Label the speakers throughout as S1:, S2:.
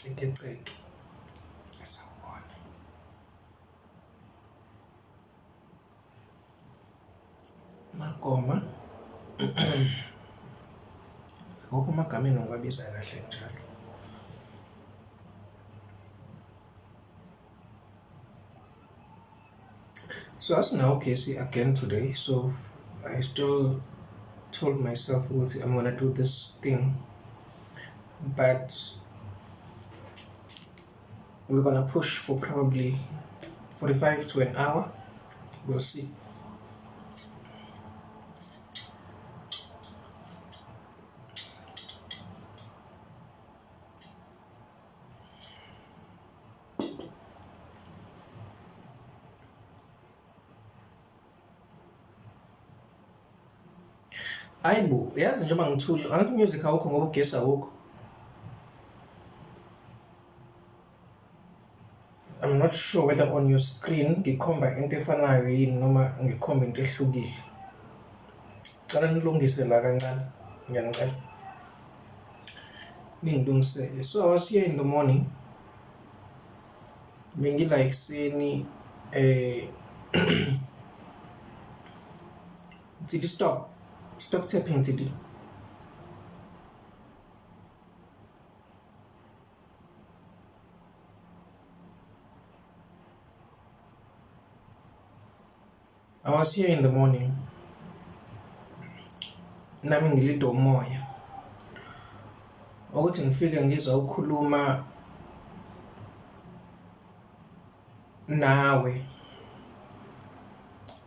S1: cekeceke esawubona Magoma ngoku amagameni ongabiza kahle njalo. So as now Casey again today, so I still told myself I'm gonna do this thing, but we're gonna push for probably 45 to an hour. We'll see. Ayibo, yazi njengoba ngithule, angathi music awukho ngoba ugesi awukho. I'm not sure whether on your screen ngikhomba into efanayo yini noma ngikhomba into ehlukile. Cala nilungise la kancane, ngiyanicela. Ningilungisele. So I was here in the morning. Bengila ekuseni Tidi stop tapping Tidi. I was here in the morning. Nami ngilida umoya. Ukuthi ngifike ngizwa ukukhuluma nawe.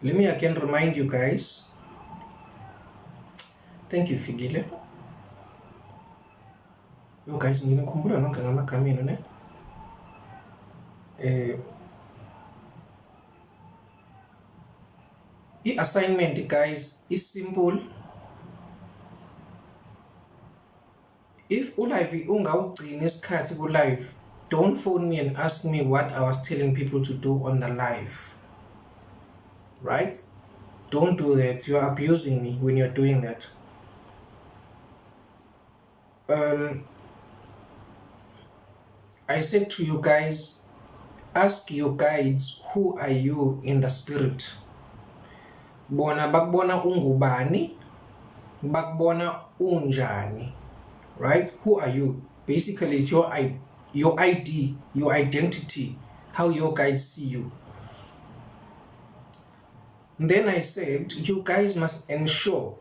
S1: Let me again remind you guys. Thank you Figile. Yo guys, nginikhumbula nonke ngamagama enu ne. I-assignment guys is simple. If ulive ungawugcini isikhathi ku-live, don't phone me and ask me what I was telling people to do on the live. Right? Don't do that. You are abusing me when you're doing that. I said to you guys, ask your guides, who are you in the spirit? Bona bakubona ungubani, bakubona unjani. Right? Who are you? Basically, it's your ID, your identity, how your guides see you. And then I said, you guys must ensure,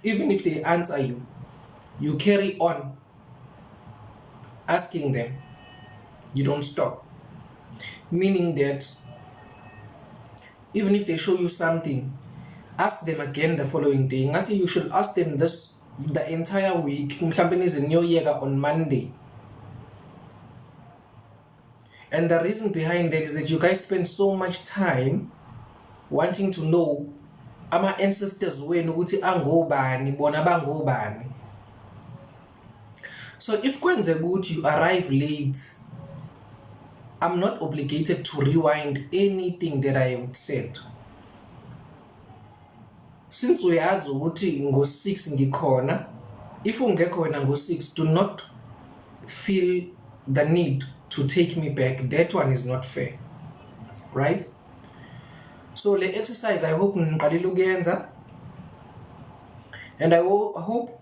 S1: even if they answer you, you carry on asking them. You don't stop. Meaning that even if they show you something, ask them again the following day. Ngathi you should ask them this the entire week. Mhlawumbe is New Year on Monday. And the reason behind that is that you guys spend so much time wanting to know ama ancestors wenu ukuthi angobani bona bangobani. So if kwenzeka ukuthi you arrive late, I'm not obligated to rewind anything that I have said. Since uyazi ukuthi ngo-6 ngikhona, if ungekho wena ngo-6, do not feel the need to take me back. That one is not fair. Right? So the exercise I hope niqalile ukuyenza, and I hope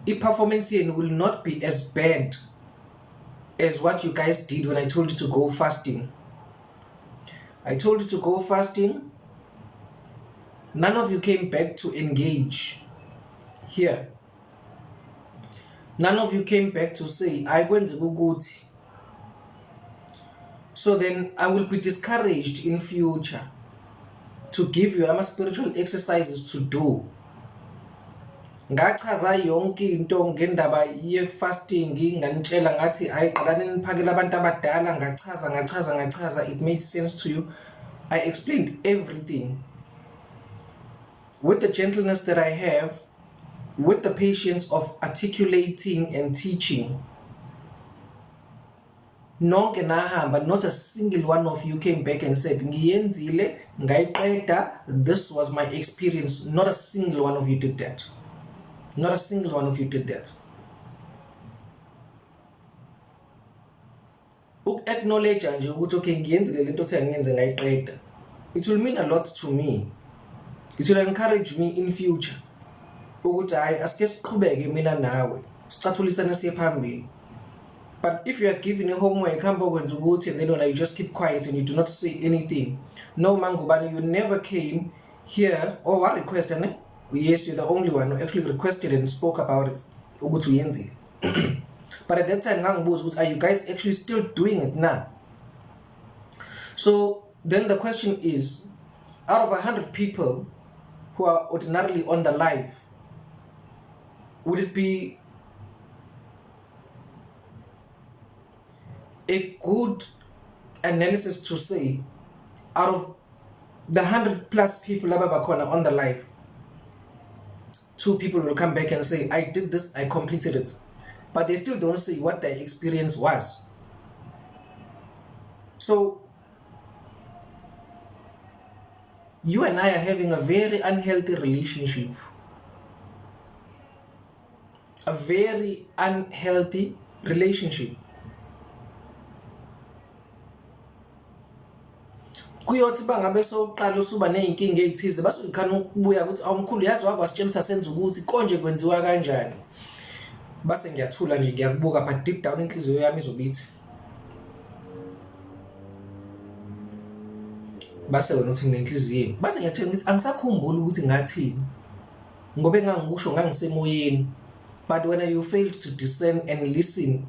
S1: i-performance yenu will not be as bad as what you guys did when I told you to go fasting. I told you to go fasting. None of you came back to engage here. None of you came back to say, I went to go. So then I will be discouraged in future to give you spiritual exercises to do. Ngachaza yonke into ngendaba ye fasting nganitshela ngathi ayiqalani niphakela abantu abadala ngachaza it made sense to you. I explained everything with the gentleness that I have, with the patience of articulating and teaching. Nonke nahamba, not a single one of you came back and said ngiyenzile ngayiqeda, this was my experience. Not a single one of you did that. Not a single one of you did that. Uku-acknowledge nje ukuthi okay ngiyenzile lento othi angiyenze ngayiqeda, it will mean a lot to me. It will encourage me in future ukuthi hayi asike siqhubeke mina nawe sicathulisane siye phambili. But if you are given a homework hamba kwenza ukuthi and then when you just keep quiet and you do not say anything, no Mangubani, you never came here or what request, and yes, you're the only one who actually requested and spoke about it ukuthi uyenzile. But at that time ngangibuza ukuthi are you guys actually still doing it now? So then the question is, out of 100 people who are ordinarily on the live, would it be a good analysis to say out of the 100 plus people on the live, 2 people will come back and say I did this, I completed it, but they still don't say what their experience was? So you and I are having a very unhealthy relationship, a very unhealthy relationship. Kuyothi bangabe soqala usuba nezinkinga ezithize base ukhana ukubuya ukuthi awumkhulu yazi wakwasitshela ukuthi asenze ukuthi konje kwenziwa kanjani, base ngiyathula nje ngiyakubuka but deep down inhliziyo yami izobithi base wena uthi nginenhliziyo base ngiyatshela ukuthi angisakhumbula ukuthi ngathini ngoba engangikusho ngangisemoyeni. But when you failed to discern and listen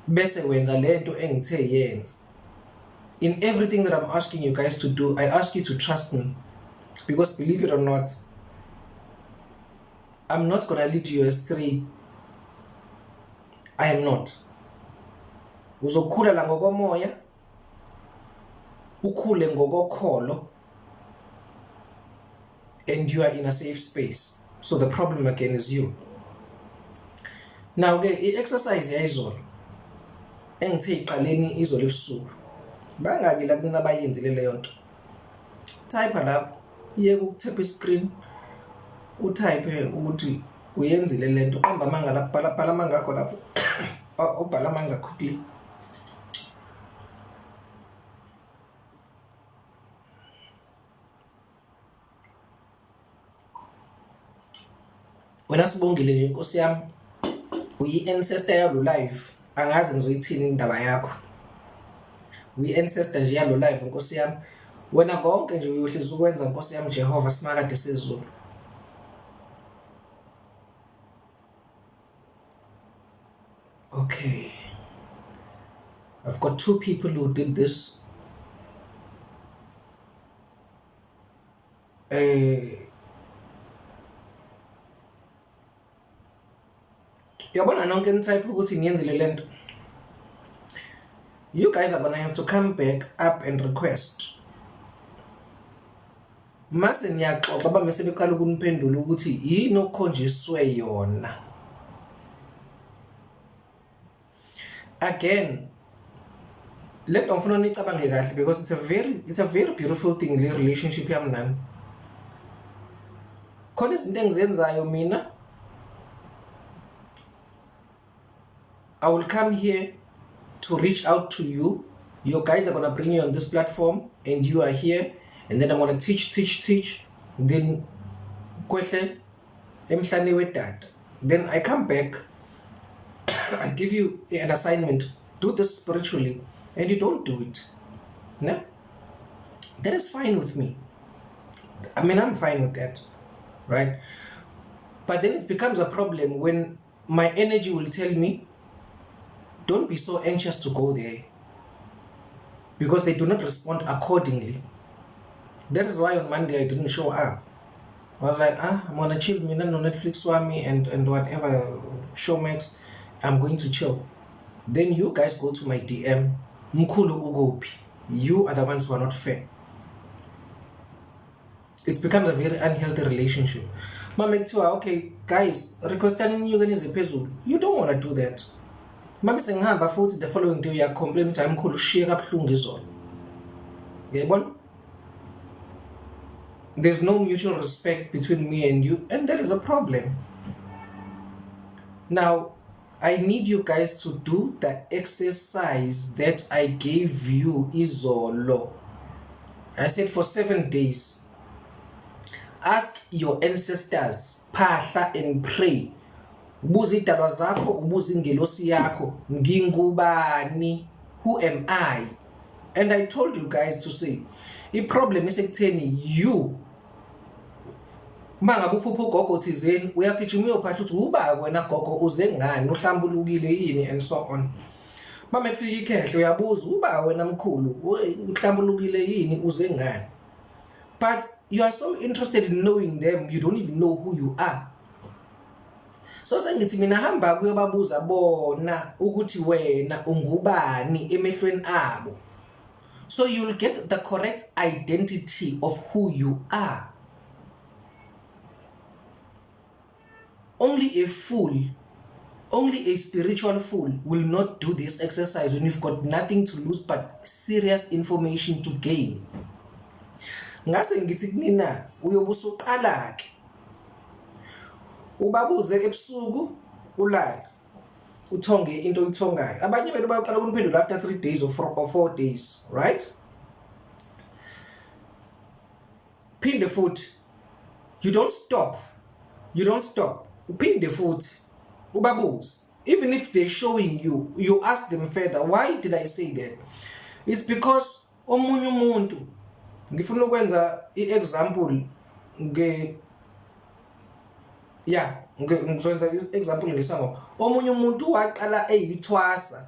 S1: bese wenza lento engithe yenza. In everything that I'm asking you guys to do, I ask you to trust me, because believe it or not, I'm not gonna lead you astray. I am not. Uzokhula la ngokomoya, ukhule ngokokholo, and you are in a safe space. So the problem again is you. Now ke exercise yayizolo engithe iqaleni izolo ebusuku bangaki la mina bayenzile leyo nto. Type lapha yeke ukutap screen utype ukuthi uyenzile lento qamba amanga lapha bhala amanga akho lapho ubhala amanga quickly. Wena Sibongile nje Nkosi yami uyi-ancestor yalo live, angazi ngizoyithini indaba yakho. Uyi-ancestor nje yalo live Nkosi yami, wena konke nje uyohleza ukwenza Nkosi yami Jehova simakade sezulu. Okay, I've got 2 people who did this. Yabona nonke nitype ukuthi ngiyenzile lento. You guys are gonna have to come back up and request. Mase niyaxoxa bamese beqala ukuniphendula ukuthi yini okukhonjiswe yona. Again, let me ngifuna nicabange kahle because it's a very beautiful thing le relationship yami nani. Khona izinto engizenzayo mina, I will come here to reach out to you. Your guys are gonna bring you on this platform and you are here, and then I'm gonna teach. Then kwehle emhlane wedada. Then I come back, I give you an assignment, do this spiritually, and you don't do it. No? That is fine with me. I mean, I'm fine with that, right? But then it becomes a problem when my energy will tell me, don't be so anxious to go there, because they do not respond accordingly. That is why on Monday I didn't show up. I was like, I'm gonna chill, me no Netflix wami and whatever Showmax, I'm going to chill. Then you guys go to my DM, Mkulu Ugopi. You are the ones who are not fair. It becomes a very unhealthy relationship. Mama, okay, guys, requesting you guys a puzzle. You don't want to do that. Mama sengihamba futhi the following day uya complain ukuthi ayimkhulu shiye kabuhlungu izolo. Yayibona? There's no mutual respect between me and you, and that is a problem. Now, I need you guys to do the exercise that I gave you izolo. I said for 7 days. Ask your ancestors, phahla and pray. Ubuza idalwa zakho, ubuza ingelosi yakho, ngingubani? Who am I? And I told you guys to say, the problem is ekutheni you mangabe uphupha ugogo thizeni uyagijima uyophahla ukuthi uba wena gogo uze ngani uhlambulukile yini and so on. Mama ekufika ikhehle uyabuza uba wena mkhulu uhlambulukile yini uze ngani. But you are so interested in knowing them, you don't even know who you are. So sengithi mina hamba kuyobabuza bona ukuthi wena ungubani emehlweni abo. So you will get the correct identity of who you are. Only a fool, only a spiritual fool will not do this exercise when you've got nothing to lose but serious information to gain. Ngase ngithi kunina uyobusa uqala ke. Ubabuze ebusuku ulala. Uthonge into oyithongayo. Abanye benu bayaqala ukuniphendula after 3 days or 4 days, right? Phinde futhi. You don't stop. You don't stop. Phinde futhi. Ubabuze. Even if they're showing you, you ask them further, why did I say that? It's because omunye umuntu ngifuna ukwenza i-example ngizwenza example ngesango. Omunye umuntu waqala eyithwasa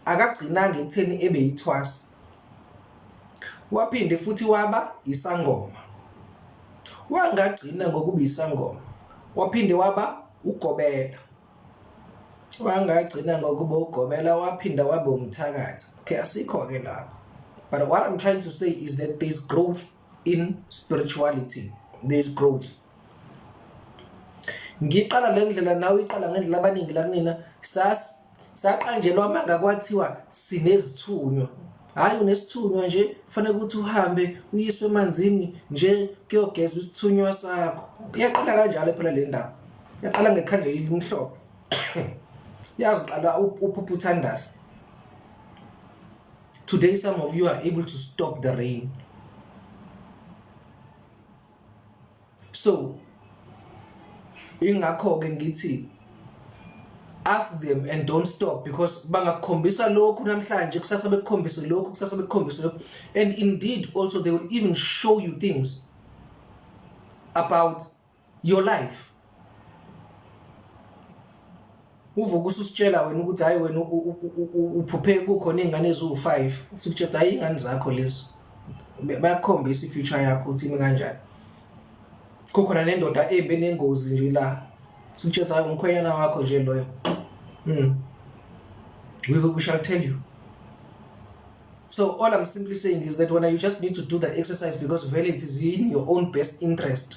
S1: akagcinanga ekutheni ebe yithwasa. Waphinde futhi waba isangoma. Wangagcina ngokuba isangoma. Waphinde waba ugobela. Wangagcina ngokuba ugobela waphinda waba umthakathi. Okay, asikho ke lapho. But what I'm trying to say is that there's growth in spirituality. There's growth. Ngiqala le ndlela nawe iqala ngendlela abaningi la kunina saqanjelwa manga kwathiwa sinezithunywa. Hayi unesithunywa nje kufanele ukuthi uhambe uyiswe emanzini nje kuyogezwa isithunywa sakho. Iyaqala kanjalo phela le ndaba. Yaqala ngekhandla elimhlophe. Yaziqala uphuphuthanda. Today some of you are able to stop the rain. So ingakho ke ngithi ask them and don't stop, because bangakhombisa lokhu namhlanje kusasa bekukhombise lokhu kusasa bekukhombise lokhu, and indeed also they will even show you things about your life. Uvuka usitshela wena ukuthi hayi wena uphuphe kukhona izingane ezu5 usitshela hayi izingane zakho lezi bayakhombisa ifuture yakho uthi imi kanjani. Kukhona nendoda ebe nengozi nje la usitshela hayi umkhwenyana wakho nje loyo. We shall tell you. So all I'm simply saying is that when you just need to do the exercise, because really it is in your own best interest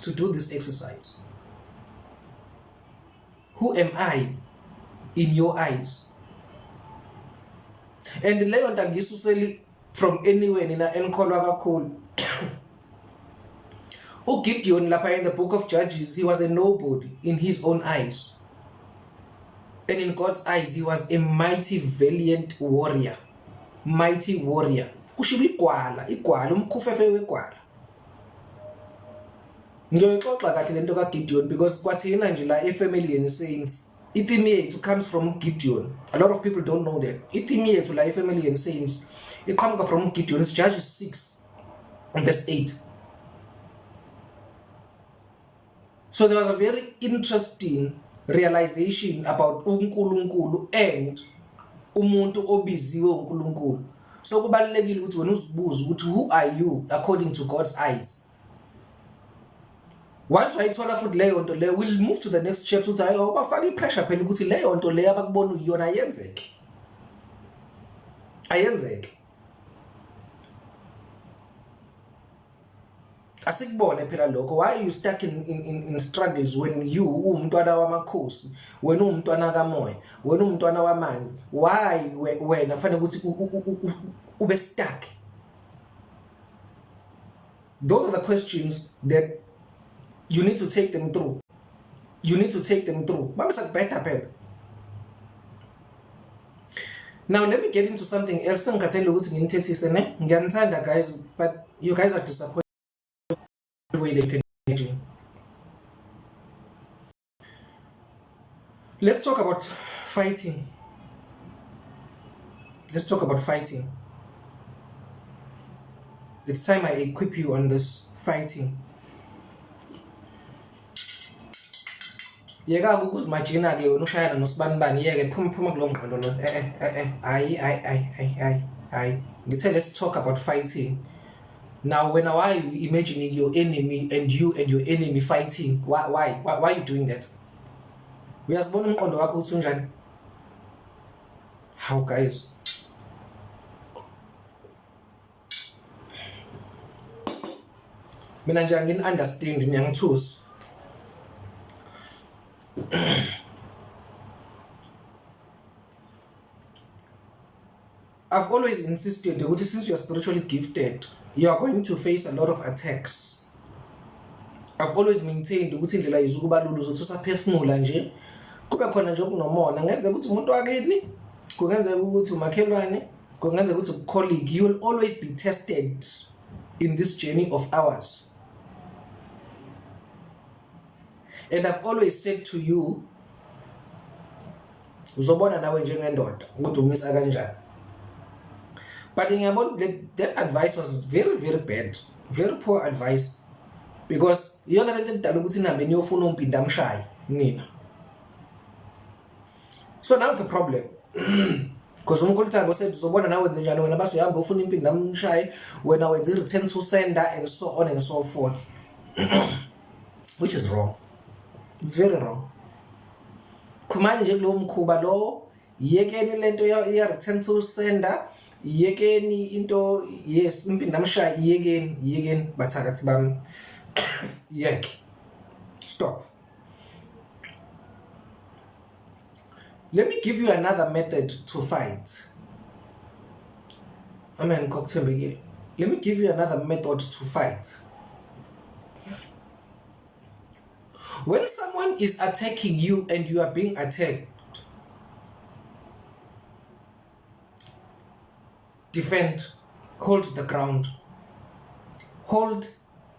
S1: to do this exercise. Who am I in your eyes? And leyo nto ngisuseli from anywhere nina enkholwa kakhulu. Gideon lapha in the book of Judges, he was a nobody in his own eyes. And in God's eyes, he was a mighty, valiant warrior. Mighty warrior. Kushiba igwala, umkhufefe wegwala. Ngiyoxoxa kahle lento kaGideon because kwathina nje la eFamily and Saints, itheme yethu comes from Gideon. A lot of people don't know that. Itheme yethu la eFamily and Saints, it comes from Gideon. It's Judges 6 and verse 8. So there was a very interesting realization about uNkulunkulu and umuntu obiziwe uNkulunkulu. So kubalekile ukuthi wena uzibuze ukuthi who are you according to God's eyes. Once wayithola futhi leyo nto leyo, we'll move to the next chapter ukuthi hayo bafaka ipressure phela ukuthi leyo nto leyo abakubona uyona ayenzeke. Ayenzeke. Asikubone phela lokho. Why are you stuck in struggles when you umntwana wamakhosi, wena umntwana kamoya, wena umntwana wamanzi? Why wena fanele ukuthi ube stuck? Those are the questions that you need to take them through. you need to take them through. Now let me get into something else. Guys, but you guys are disappointed the way they can manage you. Let's talk about fighting. Let's talk about fighting. It's time I equip you on this fighting. Yeka ukuzimagina ke wena ushayana nosibani yeke phuma kulo ngqondo lo hayi ngithe let's talk about fighting. Now when are you imagining your enemy and you and your enemy fighting? Why are you doing that? Uyasibona umqondo wakho uthi unjani? How guys? Mina nje angin understand ngiyangithusa. I've always insisted that since you are spiritually gifted, you are going to face a lot of attacks. I've always maintained ukuthi indlela izukuba lulu uzothi usaphefumula nje kube khona nje okunomona ngenze ukuthi umuntu wakini kungenza ukuthi umakhelwane kungenza ukuthi colleague, you will always be tested in this journey of ours. And I've always said to you, uzobona nawe njengendoda ukuthi umisa kanjani. But that advice was very, very bad, very poor advice, because yona lento edala ukuthi nihambe niyofuna umpinda mshayi nina. So now it's a problem. Because uNkulunkulu said uzobona nawe njani wena base uyahamba ufuna impinda mshayi wena wenza return to sender and so on and so forth. Which is wrong. It's very wrong. Khumani nje kulo mkhuba lo, yekeni lento ya return to sender, yekeni into yes impinda mshayi yekeni bathakathi bami. Yeke. Stop. Let me give you another method to fight. Amen. Let me give you another method to fight. When someone is attacking you and you are being attacked, defend, hold the ground. Hold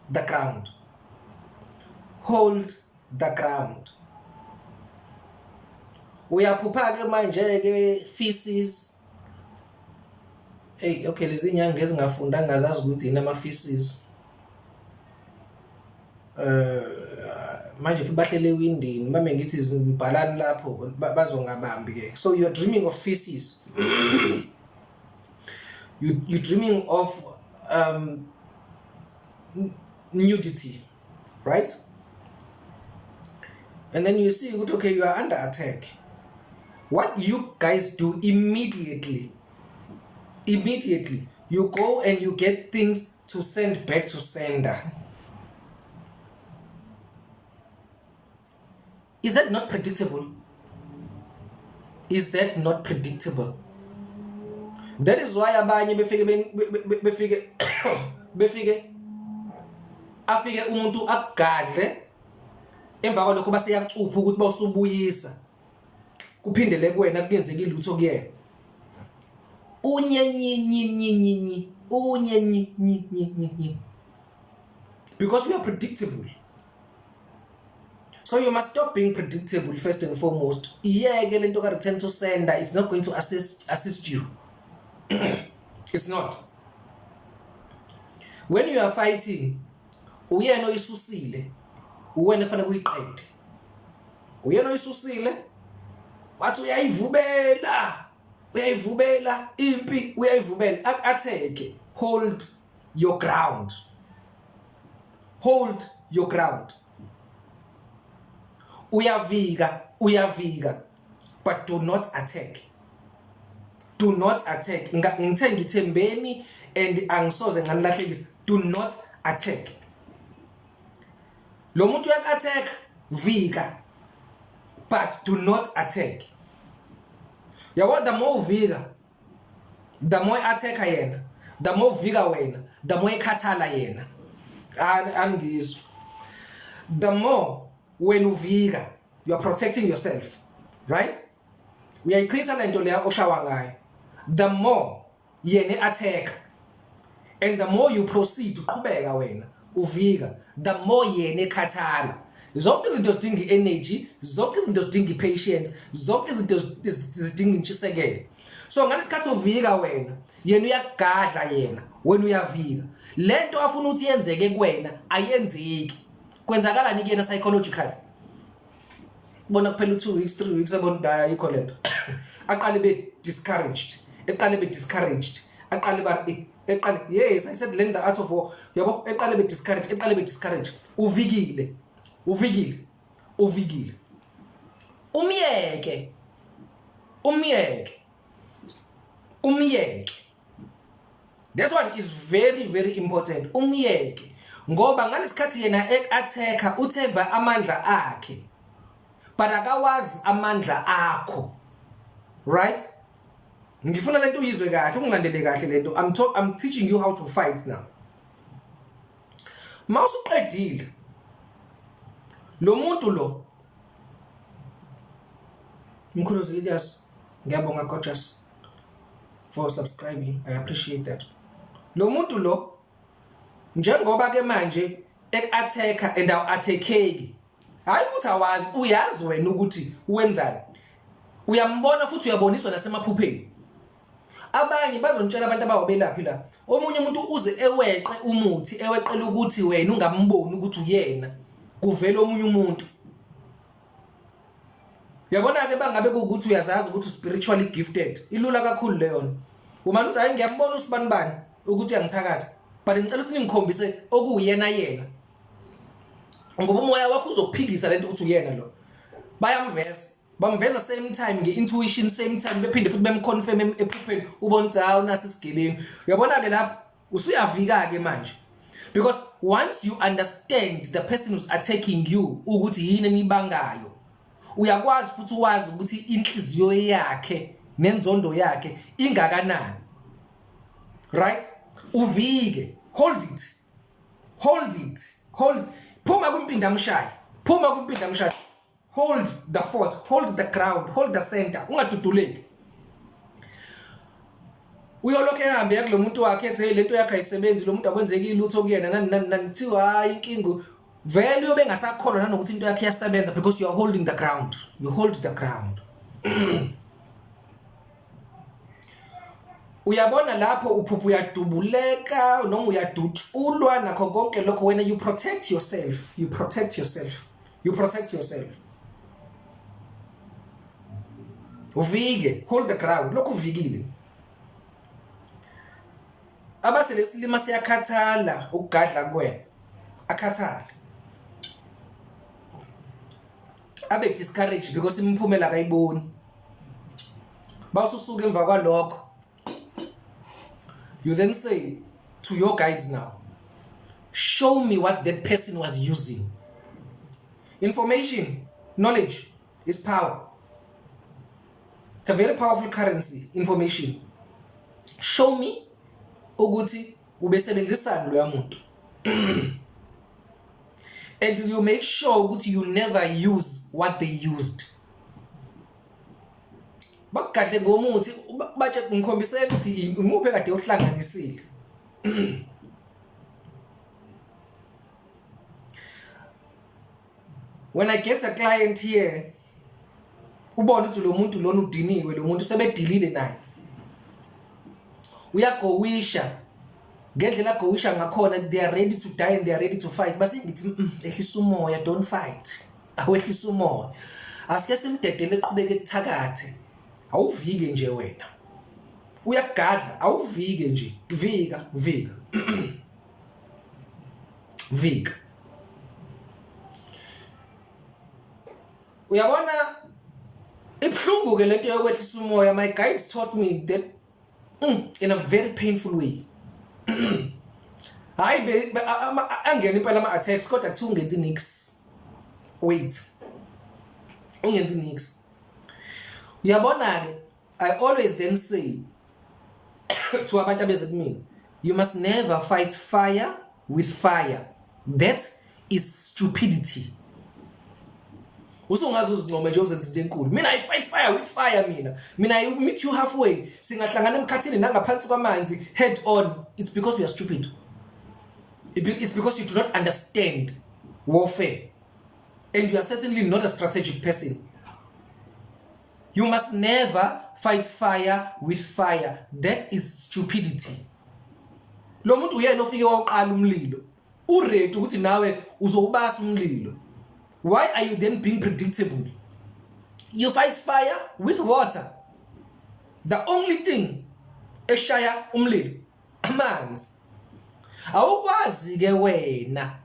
S1: the ground. Hold the ground. Uyaphupha ke manje ke feces. Hey, okay, lezi nyanga ezingafunda ngazazi ukuthi inama feces. Manje bahlele ewindini mame ngithi izibhalani lapho bazongabambi ke. So you are dreaming of feces. You're dreaming of nudity, right? And then you see, okay, you are under attack. What you guys do immediately, you go and you get things to send back to sender. Is that not predictable? Is that not predictable? That is why abanye befike afike umuntu akugadle emva kwalokho base yacupha ukuthi bawusubuyisa kuphindele kuwena kuyenzeka ilutho kuyena unyenyi because we are predictable. So you must stop being predictable first and foremost. Iyeke lento ka return to sender, it's not going to assist you. It's not. When you are fighting, uyena oyisusile uwena fanele kuyiqede. Uyena oyisusile wathi uyayivubela impi uyayivubela attack. Hold your ground. Hold your ground. Uyavika, but do not attack. Do not attack. Ngithembeni and angisoze nganilahlekisa. Do not attack. Lo muntu uyak-attack, vika, but do not attack. Yabo, the more uvika, the more attacker yena, the more vika wena, the more ikhathala yena. Angizwa. The more when uvika, You are protecting yourself, right? Uyayichitha lento leya oshawa ngayo. The more yena attack and the more you proceed uqhubeka wena uvika, the more yena ekhathala. Zonke izinto zidinga energy, zonke izinto zidinga patience, zonke izinto zidinga intshisekelo. So ngalesikhathi uvika wena, yena uyagadla yena, wena uyavika. Lento afuna ukuthi yenzeke kuwena ayenzeki. Kwenzakalani kuyena psychologically? Bona kuphela 2 weeks 3 weeks abona daya yikho lento. Aqale be discouraged. Eqale be discouraged. Aqale ba eqale, yes, I said learn the art of war. Yabo eqale be discouraged, eqale be discouraged. Uvikile. Umyeke. That one is very very important. Umyeke. Ngoba ngalesikhathi yena attacker uthemba amandla akhe. But akawazi amandla akho. Right? Ngifuna lento uyizwe kahle, ungilandele kahle lento. I'm teaching you how to fight now. Mawusuqedile. Lo muntu lo Mkhulu Zilias, ngiyabonga gorgeous for subscribing. I appreciate that. Lo muntu lo njengoba ke manje ek-attacker and awu-attackeki. Hayi ukuthi awazi, uyazi wena ukuthi wenzani. Uyambona futhi uyaboniswa nasemaphupheni. Abanye bazontshela abantu abawabelaphi la. Omunye umuntu uze eweqe umuthi, eweqela ukuthi wena ungamboni ukuthi uyena. Kuvela omunye umuntu. Yabona ke bangabe ukuthi uyazazi ukuthi spiritually gifted. Ilula kakhulu leyo. Uma uthi hayi ngiyambona usibanibani ukuthi uyangithakatha. But ngicela ukuthi ngikhombise okuyena yena. Ngoba umoya wakho uzokuphikisa lento ukuthi uyena lo. Bamveza same time nge-intuition, same time bephinde futhi bemconfirm ephupheni ubona ukuthi hawu nasi sigebeni. Uyabona ke lapha usuyavika ke manje. Because once you understand the person who's attacking you ukuthi yini enibangayo, uyakwazi futhi wazi ukuthi inhliziyo yakhe nenzondo yakhe ingakanani. Right? Uvike, hold it. Phuma kwimpinda mshaya. Hold the fort, hold the ground, hold the center. Ungaduduleki. Uyolokhe ehambe yakulo muntu wakhe ethi lento yakhe ayisebenzi, lo muntu akwenzeki lutho kuyena nani kuthiwa hayi inkingo. Vele uyobe ngasakholwa nanokuthi into yakhe iyasebenza because you are holding the ground. You hold the ground. Uyabona lapho uphuphu uyadubuleka noma uyadutshulwa nakho konke lokho when you protect yourself. Uvike, hold the ground. Lokho uvikile. Abase lesilima siyakhathala ukugadla kuwena. Akhathala. Abe discouraged because imphumela akayiboni. Bawususuka emva kwalokho. You then say to your guides now, show me what that person was using. Information, knowledge is power. It's a very powerful currency, information. Show me ukuthi ubesebenzisana lo muntu. And you make sure ukuthi you never use what they used. Bakadle ngomuthi bathi ngikhombisela ukuthi umuphe kade uhlanganisile. When I get a client here, ubona ukuthi lo muntu lona udiniwe, lo muntu sebedilile naye. Uyagowisha. Ngendlela agowisha ngakhona, they are ready to die and they are ready to fight. Base ngithi ehlisa umoya, don't fight. Awehlisa umoya. Asike simdedele eqhubeke ekuthakathe. Awuvike nje wena. Uyagadla, awuvike nje. Vika. Vika. Uyabona ibhlungu ke lento yokwehlisa umoya. My guides taught me that in a very painful way. Hayi angena impela ama attacks kodwa kuthi ungenzi nix. Wait. Ungenzi nix. Uyabona ke, I always then say to abantu abeze kimi, you must never fight fire with fire. That is stupidity. usungazi uzincome nje uzenza into enkulu. Mina I fight fire with fire mina I meet you halfway. Singahlangana emkhathini nangaphansi kwamanzi head on. It's because you are stupid. It's because you do not understand warfare. And you are certainly not a strategic person. You must never fight fire with fire. That is stupidity. Lo muntu uyena ofike waqala umlilo. Uready ukuthi nawe uzowubasa umlilo. Why are you then being predictable? You fight fire with water. The only thing eshaya umlilo amanzi. Awukwazi ke wena.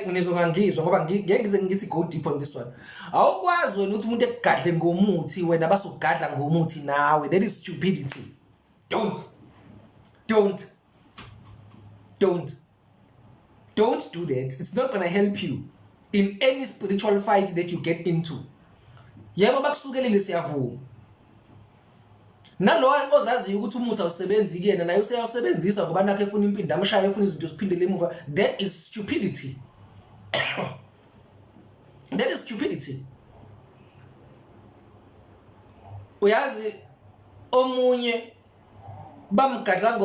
S1: Ngizongangizwa ngoba ngeke ngize ngithi go deep on this one. Awukwazi wena uthi umuntu egadle ngomuthi wena basugadla ngomuthi nawe. That is stupidity. Don't do that. It's not going to help you in any spiritual fight that you get into. Yebo bakusukelile siyavuma. Nalo ozazi ukuthi umuthi awusebenzi kuyena naye useyawusebenzisa ngoba nakhe efuna impindi amshaya efuna izinto siphindele emuva. That is stupidity. That is stupidity. Uyazi omunye bamgadla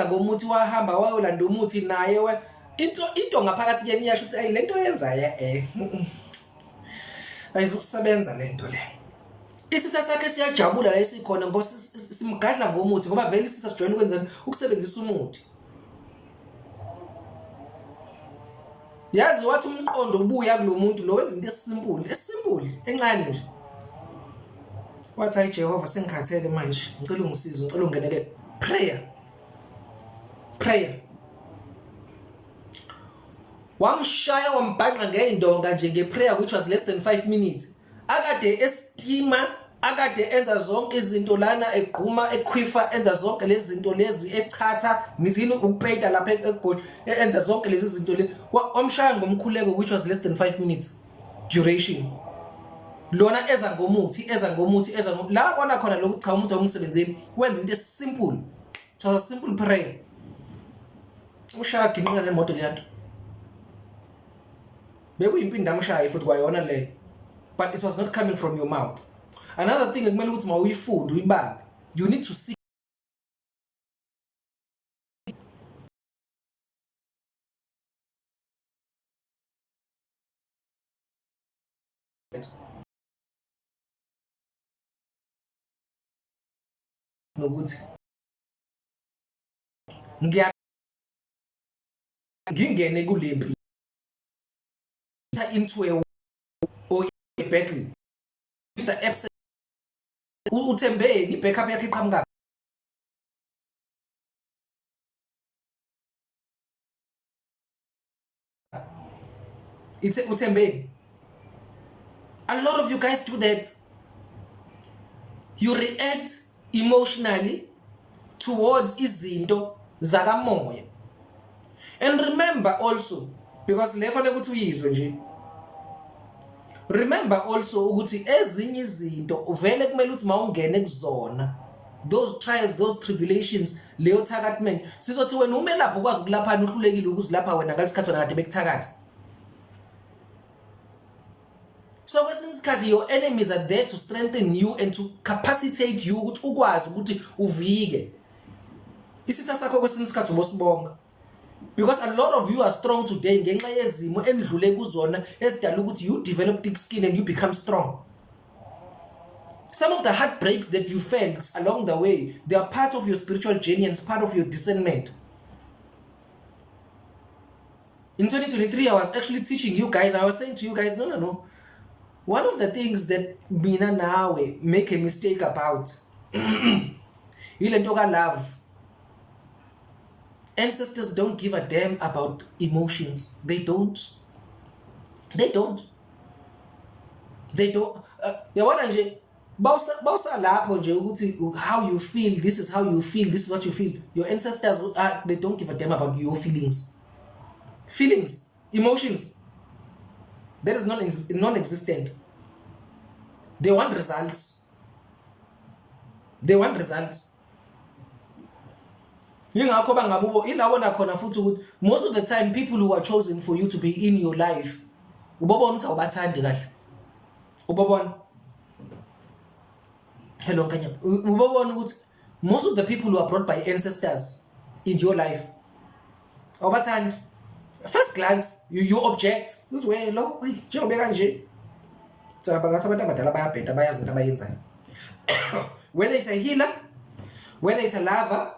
S1: ngomuthi wahamba wayolanda umuthi naye we into ngaphakathi kuyena iyasho ukuthi ayi lento yenza ayizukusebenza lento le. Isitha sakhe siyajabula la esikhona ngoba simgadla ngomuthi ngoba vele isitha sijwayele ukwenzani ukusebenzisa umuthi. Yazi wathi umqondo ubuya kulomuntu lo wenza into esimple encane nje. Wathi hayi Jehova sengikhathele manje ngicela ungisize ngicela ungenelele prayer. Wamshaya wambhanqa ngeindonga nje ngeprayer which was less than 5 minutes. Akade estima akade enza zonke izinto lana egquma ekhwifa enza zonke lezi zinto lezi echatha nithini ukupeyita lapha egoli enza zonke lezi zinto le wamshaya ngomkhuleko which was less than 5 minutes duration. Lona eza ngomuthi la kwana khona lokhu cha umuthi awumsebenzeni wenza into simple. It was a simple prayer. Ushaya ginqina nemoto leyanto. Bekuyimpindi amshaya futhi kwayona le. But it was not coming from your mouth. Another thing ekumele ukuthi mawuyifunda uyibambe. You need to see nokuthi ngingene kulempi into a battle the absent uthembeni ibackup yakhe iqhamuka uthembeni. A lot of you guys do that. You react emotionally towards izinto zakamoya. And remember also, because lefane ukuthi uyizwe nje, remember also ukuthi ezinye izinto uvele kumele ukuthi mawungene kuzona, those trials, those tribulations, leyo thakathment sizothi wena ume lapho ukwazi ukulaphana uhlulekile ukuzilapha wena ngalesikhathi wena kade bekuthakatha. So kwesinye isikhathi your enemies are there to strengthen you and to capacitate you ukuthi ukwazi ukuthi uvike isitha sakho kwesinye isikhathi ubosibonga. Because a lot of you are strong today ngenxa yezimo endlule kuzona esidala ukuthi you develop thick skin and you become strong. Some of the heartbreaks that you felt along the way, they are part of your spiritual journey and part of your discernment. In 2023, I was actually teaching you guys, I was saying to you guys, no. One of the things that mina nawe make a mistake about, ile nto ka love. Ancestors don't give a damn about emotions. They don't. Yabona nje bawusa lapho nje ukuthi how you feel, this is how you feel, this is what you feel. Your ancestors they don't give a damn about your feelings. Emotions. That is non-existent. They want results. Yingakho bangabubo ilawona khona futhi ukuthi most of the time people who are chosen for you to be in your life ubobona ukuthi awubathandi kahle. Ubabona. Hello Kanya. Ubabona ukuthi most of the people who are brought by ancestors in your life. Obathandi. First glance, you object. Uthi we lo, njengoba kanje. Saba ngathi abantu abadala bayabheda bayazi into abayenzayo. Whether it's a healer, whether it's a lover,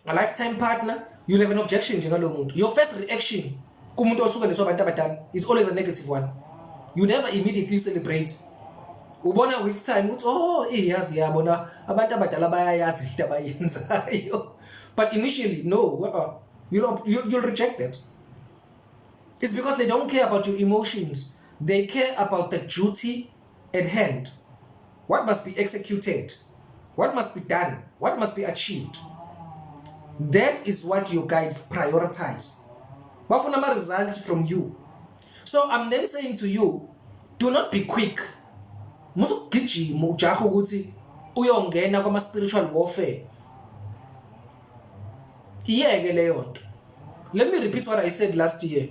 S1: a lifetime partner, you'll have an objection njengalo muntu. Your first reaction kumuntu osuka leso abantu abadala is always a negative one. You never immediately celebrate. Ubona with time uthi oh iyazi yabona abantu abadala bayayazi into abayenzayo. But initially no, you'll reject that. It's because they don't care about your emotions. They care about the duty at hand. What must be executed? What must be done? What must be achieved? That is what you guys prioritize. Bafuna results from you. So I'm then saying to you, do not be quick. Musugijima ujaha ukuthi uyongena kwama spiritual warfare. Iyeke leyo nto. Let me repeat what I said last year.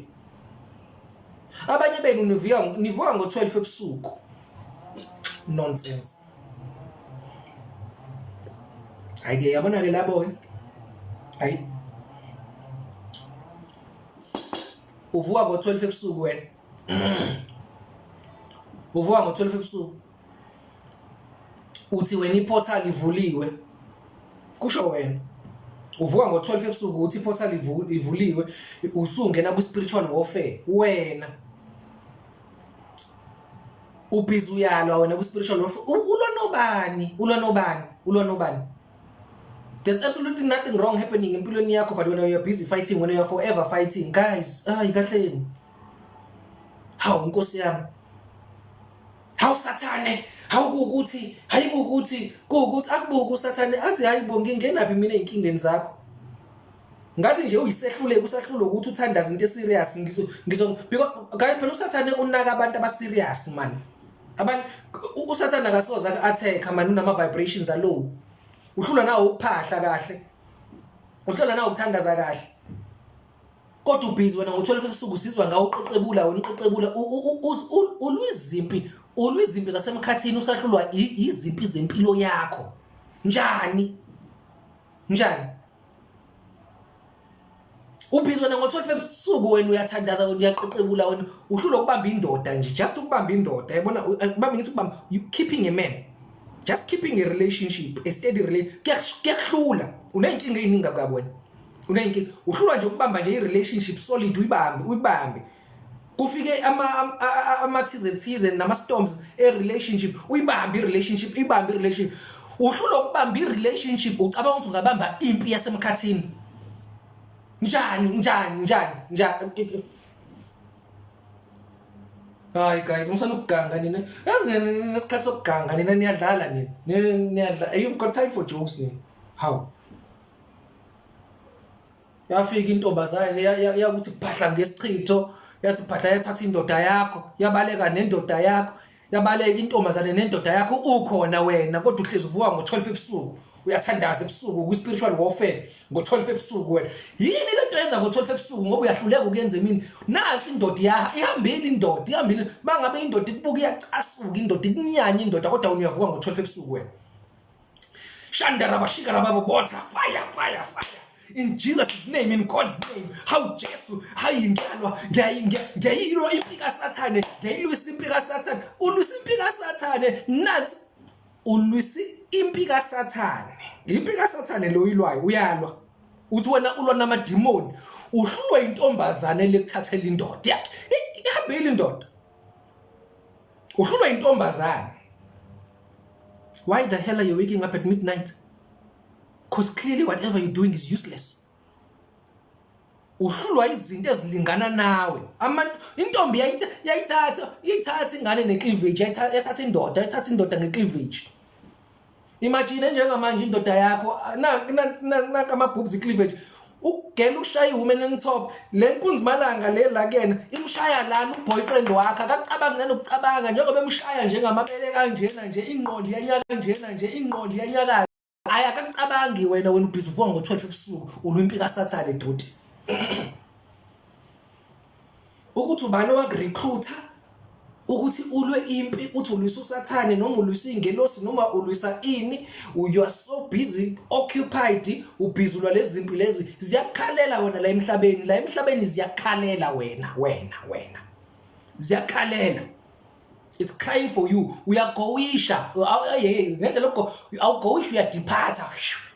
S1: Abanye benu nivuka ngo-12 ebusuku. Nonsense. Ayike yabona ke labo hayi. Uvuka ngo-12 ebusuku wena. Uvuka ngo-12 ebusuku. Uthi wena iportal ivuliwe. Kusho wena. Uvuka ngo-12 ebusuku uthi iportal ivuliwe usungena ku spiritual warfare wena. Ubhizi uyalwa wena ku spiritual warfare. Ulwa nobani. There's absolutely nothing wrong happening empilweni yakho, but when you're busy fighting, when you're forever fighting, guys, ikahleni. Hawu Nkosi yami. Hawu Sathane, hayi kukuthi akubuku Sathane athi hayibo ngingenaphi mina einkingeni zakho. Ngathi nje uyisehluleke usahlule ukuthi uthandaza into serious ngizo because guys phela uSathane unaka abantu aba serious man. Abantu uSathane akasoza attack man unama vibrations alow. Uhlula nawo ukuphahla kahle. Uhlula nawo ukuthandaza kahle. Kodwa ubhizi wena ngo-12 ebusuku usizwa ngawo uqeqebula ulwizimpi zasemkhathini usahlulwa izimpi zempilo yakho. Njani? Ubhizi wena ngo-12 ebusuku wena uyathandaza wena uyaqeqebula wena uhlula ukubamba indoda nje, just ukubamba indoda. Yabona ubamba ngithi ukubamba you keeping a man. Just keeping a relationship, a steady relationship. Kuyahlula. Unenkinga eziningi kabi wena. Unenkinga. Uhlulwa nje ukubamba nje i-relationship solid uyibambe. Kufike ama thize nama storms e-relationship, uyibambe i-relationship. Uhlulwa ukubamba i-relationship ucabanga ukuthi ungabamba impi yasemkhathini. Njani. Hayi guys, umsana ukuganga nina. Yazi nesikhathi sokuganga nina niyadlala nina. Niyadlala. You've got time for jokes nina. How? Yafika intombazane yakuthi phahla ngesichitho, yathi phahla yathatha indoda yakho, yabaleka nendoda yakho, yabaleka intombazane nendoda yakho ukhona wena kodwa uhlezi uvuka ngo-12 ebusuku. Uyathandaza ebusuku ku spiritual warfare ngo-12 ebusuku wena. Yini lento yenza ngo-12 ebusuku ngoba uyahluleka ukuyenza emini. Nansi indoda ihambile. Mangabe indoda ikubuka iyacasuka indoda ikunyanya indoda kodwa uyavuka ngo-12 ebusuku wena. Shandara bashika rababo botha fire. In Jesus' name, in God's name, how Jesu, hayi ngiyanwa, ngiyayilwa impika Sathane, ngiyayilwisa impika Sathane, ulwisa impika Sathane, nathi ulwisa impika Sathane. Impika Sathane lo uyilwayo uyalwa. Uthi wena ulwa namademoni, uhlulwa intombazane lekuthathela indoda yakhe. Ihambile indoda. Uhlulwa intombazane. Why the hell are you waking up at midnight? Because clearly whatever you're doing is useless. Uhlulwa izinto ezilingana nawe. Intombi yayithatha ingane necleavage, yathatha indoda ngecleavage. Imagine njengamanje indoda yakho na amabhubs icleavage. Ugela ushaya woman on top. Le nkunzimalanga le la kena imshaya lana uboyfriend wakhe akacabangi nanokucabanga njengoba emshaya njengamabele kanjena nje ingqondo yanyaka kanjena nje ingqondo yanyaka. Ayakacabangi wena ubhizi uvuka ngo-12 ebusuku ulwimpika Sathane doti. Ukuthi ubani owak-recruiter ukuthi ulwe impi uthi ulwisa usathane noma ulwisa ingelosi noma ulwisa ini, you are so busy occupied ubhizi ulwa lezi zimpi lezi ziyakhalela wena la emhlabeni ziyakhalela wena ziyakhalela. It's crying for you. Uyagoisha ngendlela lokho awugoisha uyadepart.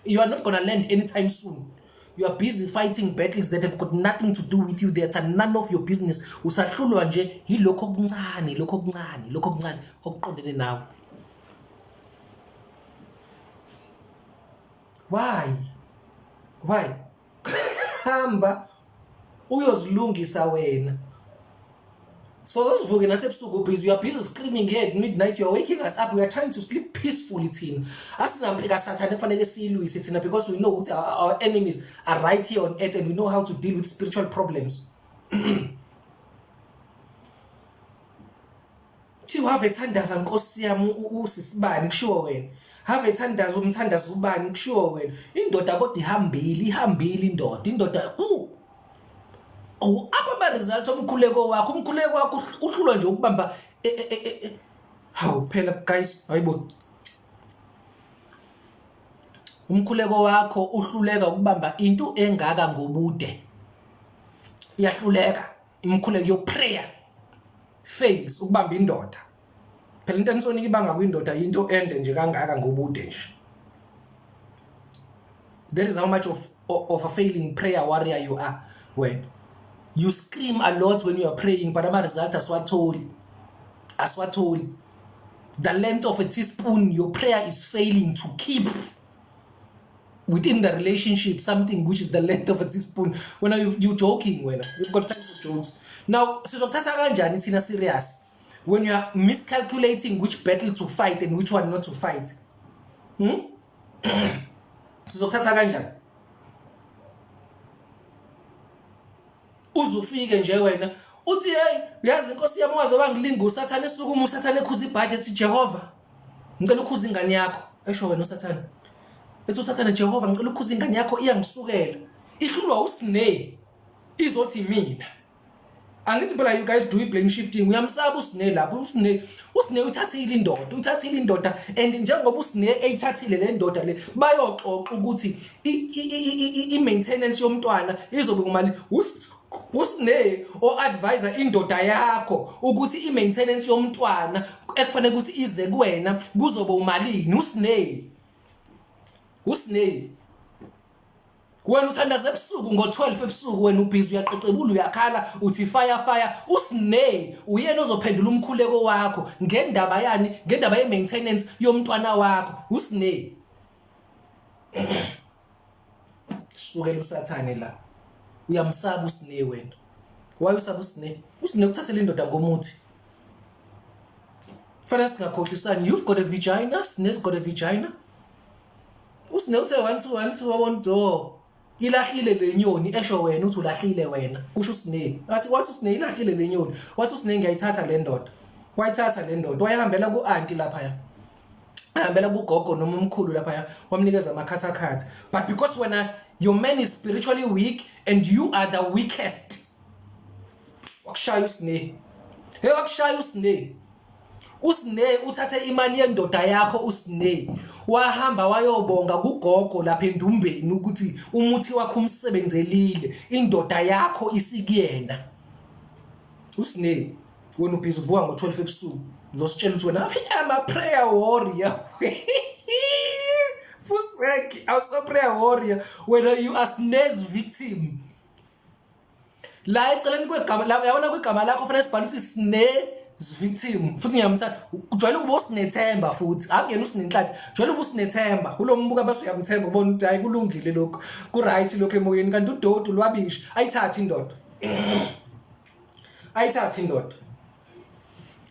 S1: You are not going to land anytime soon. You are busy fighting battles that have got nothing to do with you. That's none of your business. Usahlulwa nje yilokho okuncane okuqondene nawe. Why? Hamba uyozilungisa wena. So those vuke nathi ebusuku busy, you are busy screaming here at midnight, you are waking us up, we are trying to sleep peacefully thina. Asinampeka sathane kufanele silwise thina because we know ukuthi our enemies are right here on earth and we know how to deal with spiritual problems. Thiwa have ethandaza Nkosi yami usisibani kushiwo wena. Have ethandaza umthandaza ubani kushiwo wena. Indoda kodwa ihambile indoda. Apa ba result umkhuleko wakho uhlulwa nje ukubamba hawu phela guys hayibo umkhuleko wakho uhluleka ukubamba into engaka ngobude iyahluleka umkhuleko yo prayer fails ukubamba indoda phela into enisonika ibanga kwindoda into ende nje kangaka ngobude nje. That is how much of a failing prayer warrior you are. When you scream a lot when you are praying, but the result aswatoli. The length of a teaspoon, your prayer is failing to keep within the relationship something which is the length of a teaspoon. When are you joking? When we've got time for jokes. Now, it's in a serious. When you are miscalculating which battle to fight and which one not to fight. Uzufike nje wena uthi hey yazi Nkosi yami wazoba ngilinga usathane esukuma usathane ekhuza ibudget Jehova ngicela ukhuza ingane yakho esho wena usathane ethi usathane Jehova ngicela ukhuza ingane yakho iyangisukela ihlulwa usine izothi mina angithi phela you guys do blame shifting uyamsaba usine lapho usine uthathile indoda and njengoba usine eyithathile le ndoda le bayoxoxa ukuthi i maintenance yomntwana izobe kumali usine o advisor indoda yakho ukuthi i maintenance yomntwana ekufanele ukuthi ize kuwena kuzobe umalini usine wena uthandaza ebusuku ngo12 ebusuku wena ubhizi uyaqeqebula uyakhala uthi fire usine uyena ozophendula umkhuleko wakho ngendaba ye maintenance yomntwana wakho usine sukela usathane la uyamsaba usine wena. Why usaba usine ukuthathela indoda ngomuthi fanele singakhohlisani. You've got a vagina, Sine's got a vagina. Usine uthe 1 2 wabonto ilahlile lenyoni esho wena uthi ulahlile wena kusho usine athi wathi usine ilahlile lenyoni wathi usine ngiyayithatha le ndoda wayithatha le ndoda wayihambela ku-anti lapha ahambela kugogo noma umkhulu lapha wamnikeza amakhathakhatha. But because when your man is spiritually weak and you are the weakest, wakushaya usine uthathe imali yendoda yakho usine wahamba wayobonga kugogo lapha endumbeni ukuthi umuthi wakho umsebenzelile indoda yakho isikuyena. Usine wena ubhizi uvuka ngo12 ebusuku ngizositshela ukuthi wena I'm a prayer warrior. Fuseki I was a prayer warrior when you are Sine's victim. La eceleni kwegama la uyabona kwegama lakho fanele sibhale ukuthi Sine's victim futhi ngiyamthanda ujwayele ukuba usinethemba futhi akungena usinenhlathi ujwayele ukuba usinethemba kulombuka base uyamthemba ubona ukuthi hayi kulungile lokho ku right lokho emoyeni kanti uDodo lwabisha ayithatha indoda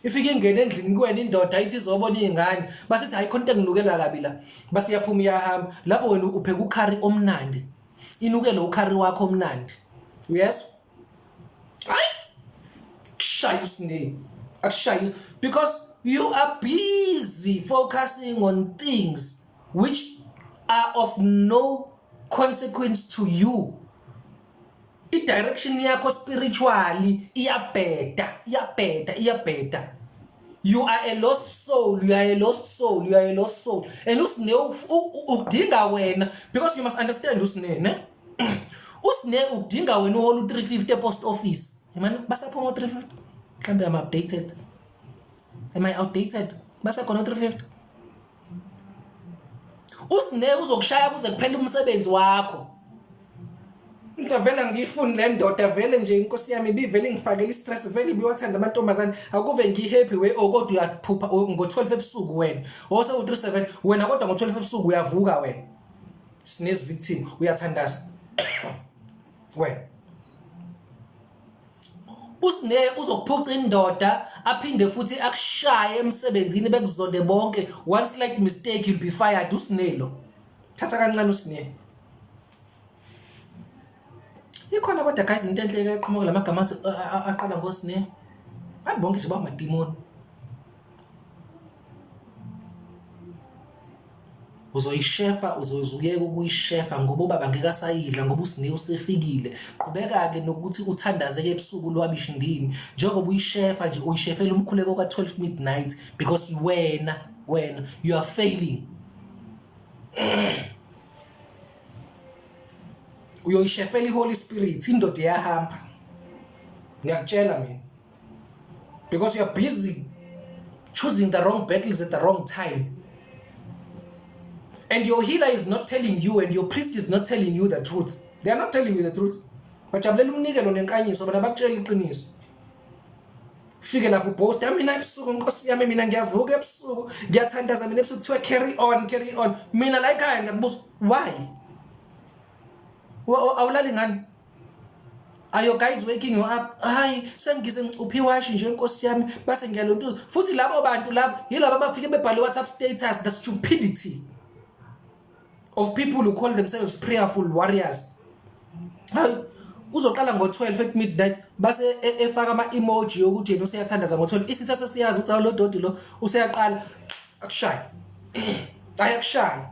S1: ifike ingene endlini kuwena indoda ithi izobona izingane basithi hayi khonto enginukela kabi la base iyaphuma iyahamba lapho wena upheka ukhari omnandi inukele ukhari wakho omnandi. Yes, hayi akushayi because you are busy focusing on things which are of no consequence to you. I direction yakho spiritually iyabheda You are a lost soul. You are a lost soul. You are a lost soul. And usine udinga wena, because you must understand usine, ne? Usine udinga wena uholu 350 post office. Man, basa khona 350. Mhlambe I'm updated. Am I outdated? Basa khona 350. Usine uzokushaya kuze kuphele umsebenzi wakho. Ngivela ngifuni le ndoda vele nje inkosi yami ibivele ngifakela istress vele ibiwathanda amantombazane akuve ngihappy we kodwa uyaphupha ngo12 ebusuku wena ose u37 wena kodwa ngo12 ebusuku uyavuka wena sinezi victim uyathandaza wena usine uzokuphuca indoda aphinde futhi akushaye emsebenzini bekuzonde bonke once like mistake you'll be fired usinelo thatha kancane usine ikhona kodwa guys into enhle eqhamuka lamagama athi aqala ngosine abantu bonke nje bamademoni uzoyishefa uzozuyeka ukuyishefa ngoba ubaba ngeke asayidla ngoba usine usefikile qhubeka ke nokuthi uthandazeke ebusuku lwabishi ndini njengoba uyishefa nje uyishefela umkhuleko ka12 midnight because wena you are failing uyoyishefela iHoly Spirit indoda iyahamba ngiyakutshela mina because you are busy choosing the wrong battles at the wrong time and your healer is not telling you and your priest is not telling you the truth. They are not telling you the truth. Bajabulela umnikelo nenkanyiso bona bakutshela iqiniso. Fike lapho post mina ebusuku inkosi yami mina ngiyavuka ebusuku ngiyathandaza mina ebusuku kuthiwa carry on mina la ekhaya ngiyakubuza why awulali ngani are you guys waking you up hayi sengize ngicuphi washi nje inkosi yami base ngiyalontuza futhi labo bantu labo yilabo abafike bebhale WhatsApp status the stupidity of people who call themselves prayerful warriors. Hayi uzoqala ngo12 at midnight base efaka ama emoji yokuthi yena useyathandaza ngo12 isithatha siyazi ukuthi lo dodi lo useyaqala akushaya ayakushaya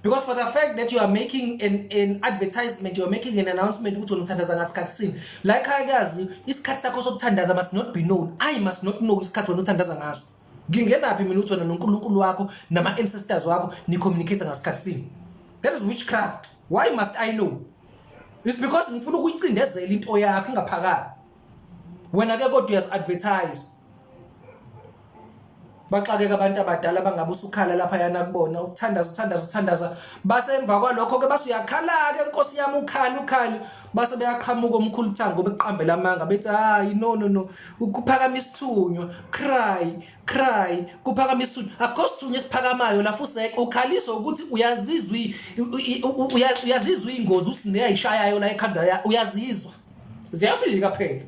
S1: because for the fact that you are making an advertisement, you are making an announcement ukuthi unathandaza ngasikhathi sini like ayazi isikhathi sakho sokuthandaza must not be known. I must not know isikhathi wena uthandaza ngaso. Ngingenaphi mina uthi wena noNkulunkulu wakho nama ancestors wakho ni communicate ngasikhathi sini. That is witchcraft. Why must I know? It's because ngifuna ukuyicindezela into yakho ingaphakala wena ke kodwa uyas advertise baxakeka abantu abadala bangabusa ukhala lapha yana kubona ukuthandaza base emva kwalokho ke base uyakhala ke inkosi yami ukhali base beyaqhamuka omkhulu thango beqambela amanga bethi hayi no ukuphakama isithunywa cry kuphakama isithunywa akosithunywa esiphakamayo lafu useke ukhaliswa ukuthi uyazizwa ingozi usine ayishayayo la ekhanda uyazizwa ziyafika phela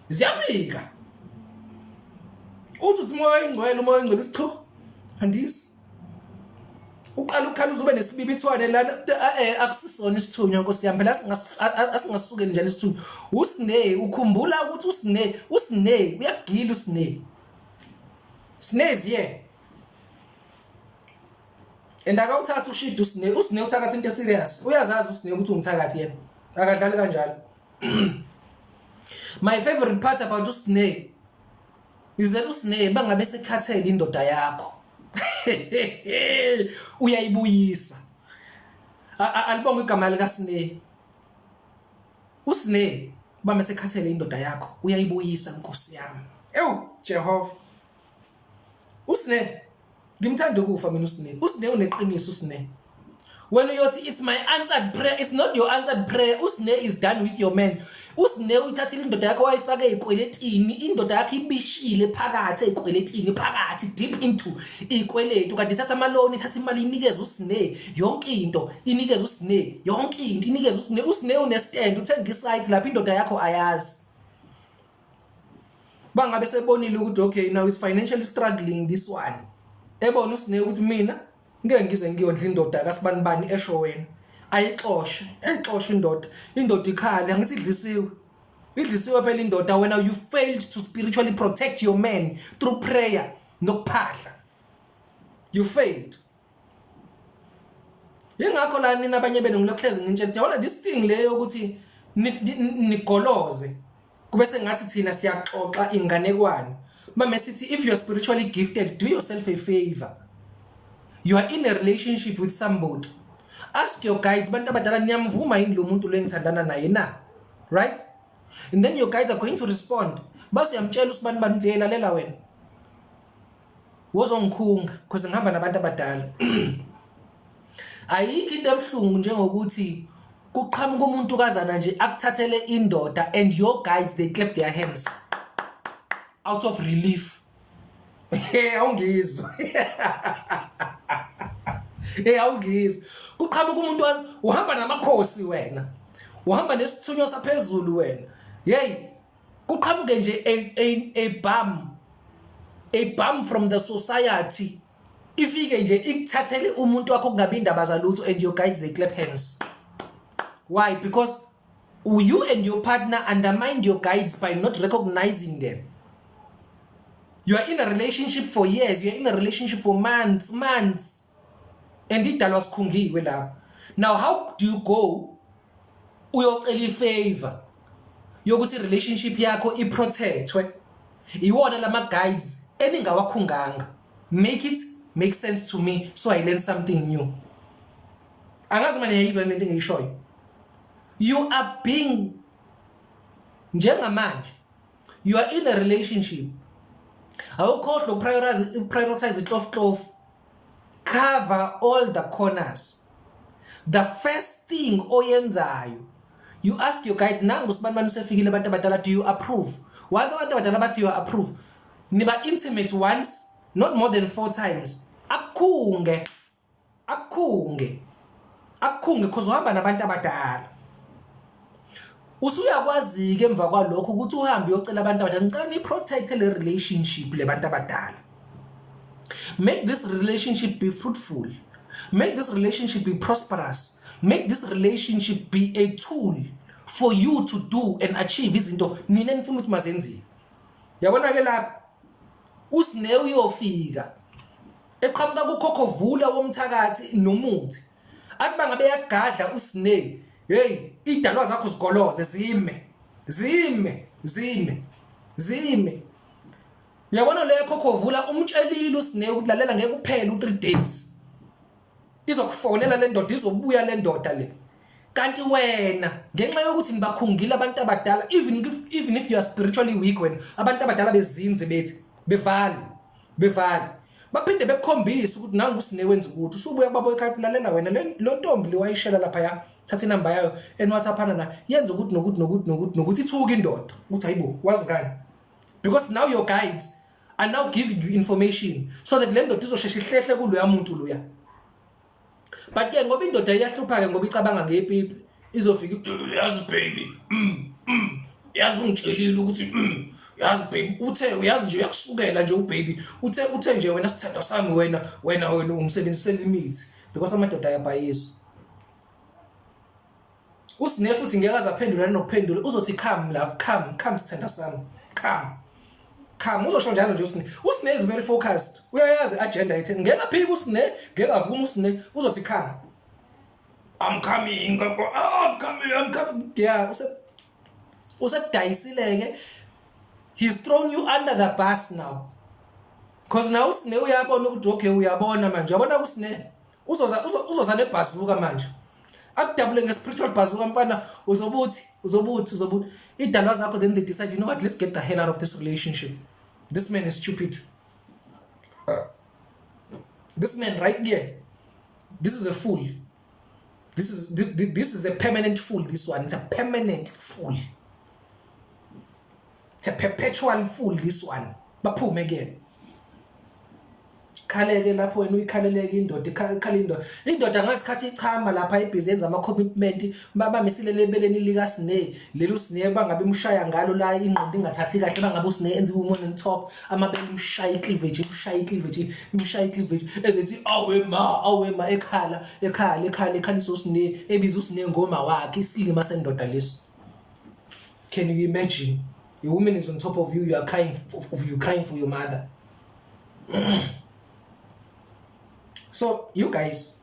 S1: ziyafika uthi umoya ingcwele cha andisi uqala ukhala uzube nesibibithwane lana akusisona isithunywa nkosi yami phela asingasuke njalo isithunywa usine ukhumbula ukuthi usine uyagila usine endakawuthatha ushida usine uthakathi into serious uyazazi usine ukuthi umthakathi yena akadlali kanjalo. My favorite part about usine is that usine bangabe sekhathele indoda yakho uyayibuyisa alibonga igama lika Sine usine bame sekhathele indoda yakho uyayibuyisa nkosi yami Jehova usine ngimthanda ukufa mina usine uneqiniso usine when uyothi it's my answered prayer it's not your answered prayer usine is done with your man usine uyithathile indoda yakho wayifaka ezikweletini indoda yakho ibishile phakathi ezikweletini phakathi deep into ikweletu kanti ithatha amaloni ithatha imali inikeza usine yonke into inikeza usine yonke into inikeza usine unestand uthenga isite lapha indoda yakho ayazi bangabe sebonile ukuthi okay now is financially struggling this one ebona usine ukuthi mina ngeke ngize ngiyondla indoda kasibani esho wena ayixoshe indoda ikhali angithi idlisiwe phela indoda wena you failed to spiritually protect your man through prayer nokuphahla you failed yingakho la nina abanye benu ngilokuhlezi ngintshela yabona this thing leyo ukuthi nigoloze kube sengathi thina siyaxoxa inganekwane. Mama sithi if you're spiritually gifted, do yourself a favor. You are in a relationship with somebody. Ask your guides, bantu abadala niyamvuma yini lo muntu lo engithandana naye na? Right? And then your guides are going to respond. Base uyamtshela usibani bani uthi lalela wena. Wozongikhunga because ngihamba nabantu abadala. Ayikho into ebuhlungu njengokuthi kuqhamuka umuntu kazana nje akuthathele indoda and your guides they clap their hands out of relief. Hey, awungizwa. Hey, awungizwa. Kuqhamuka umuntu wazi uhamba namakhosi wena. Uhamba nesithunyo saphezulu wena. Hey, kuqhamuke nje a bum from the society. Ifike nje ikuthathele umuntu wakho kungabi indaba zalutho and your guys they clap hands. Why? Because you and your partner undermined your guides by not recognizing them. You are in a relationship for years, you are in a relationship for months. And idalwa sikhungiwe lapha. Now how do you go uyocela ifavor yokuthi relationship yakho iprotectwe? Iwona lama guides eningawakhunganga. Make it make sense to me so I learn something new. Angazi manje yayizwa lento engiyishoyo. You are being njengamanje. You are in a relationship. Awukhohlwa prioritize itlof. Cover all the corners. The first thing oyenzayo, you ask your guides, nangu sibani bani usefikile abantu abadala, do you approve? Once abantu abadala bathi you approve, niba intimate once, not more than 4 times. Akhunge because uhamba nabantu abadala. Usuyakwazi ke emva kwalokho ukuthi uhambe uyocela abantu abadala, ngicela niprotect le relationship lebantu abadala. Make this relationship be fruitful. Make this relationship be prosperous. Make this relationship be a tool for you to do and achieve izinto nina nifuna ukuthi mazenziwe. Yabona ke lapha usine uyofika eqhamuka kukhokho vula womthakathi nomuthi. Athi bangabe yagadla usine, hey, idalwa zakho zigoloze zime. Yabona le khokho vula umtshelile usine ukulalela ngeke kuphela u3 days. Izokufonela le ndoda, izobuya le ndoda le. Kanti wena ngenxa yokuthi nibakhungile abantu abadala, even if you are spiritually weak, when abantu abadala bezinze bethi bevali baphinde bekukhombisa ukuthi nangu usine wenza ukuthi usubuya babo ekhaya lalela wena lo ntombi liwayishela lapha ya thatha inamba yayo and WhatsAppana na yenza ukuthi nokuthi ithuka indoda ukuthi hayibo wazi ngani, because now your guides are now giving you information so that le ndoda izosheshe ihlehle kuloya muntu loya. But ke ngoba indoda iyahlupha ke ngoba icabanga ngepipi izofika yazi baby yazi ungitshelile ukuthi yazi baby uthe uyazi nje uyakusukela nje ubaby uthe nje wena sithando sami wena ungisebenzisela imithi, because amadoda ayabhayisa. Usine futhi ngeke azaphendula nokuphendula, uzothi come love, come sithando sami, come uzosho njalo nje usine is very focused, uyayazi agenda yakhe. Ngeke aphike usine, ngeke avuma usine, uzothi come, I'm coming. Yeah, usedayisile. He's thrown you under the bus now, because now usine uyabona ukuthi okay uyabona manje, uyabona usine uzoza nebhazuka manje, akudabule nge-spiritual bazooka mfana, uzobuthi idalwa zakho. Then they decide, you know what, let's get the hell out of this relationship. This man is stupid. This man right here, this is a fool. This is a permanent fool. This one, it's a permanent fool. It's a perpetual fool. This one. Baphume again. Khaleke lapho wena uyikhaleleke indoda ngasikhathi ichama lapha ibhizenza ama commitment babamisile lebeleni lika Sine lelo Sine bangabe umshaya ngalo la ingqondo ingathathi kahle, bangabe uSine enza umoya on top amabele umshaya cleavage ezethi awema ekhala isoSine ebiza uSine ngoma wakhe isilima sendoda leso. Can you imagine? Your woman is on top of you, you are crying for your mother. So you guys,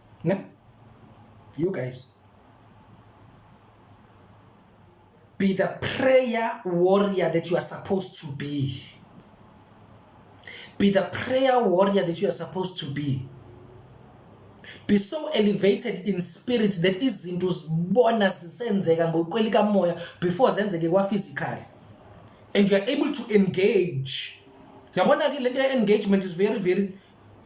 S1: Be the prayer warrior that you are supposed to be. Be the prayer warrior that you are supposed to be. Be so elevated in spirit that izinto zibona zisenzeka ngokwelika moya before zenzeke kwa physical. And you are able to engage. Yabona ke lento engagement is very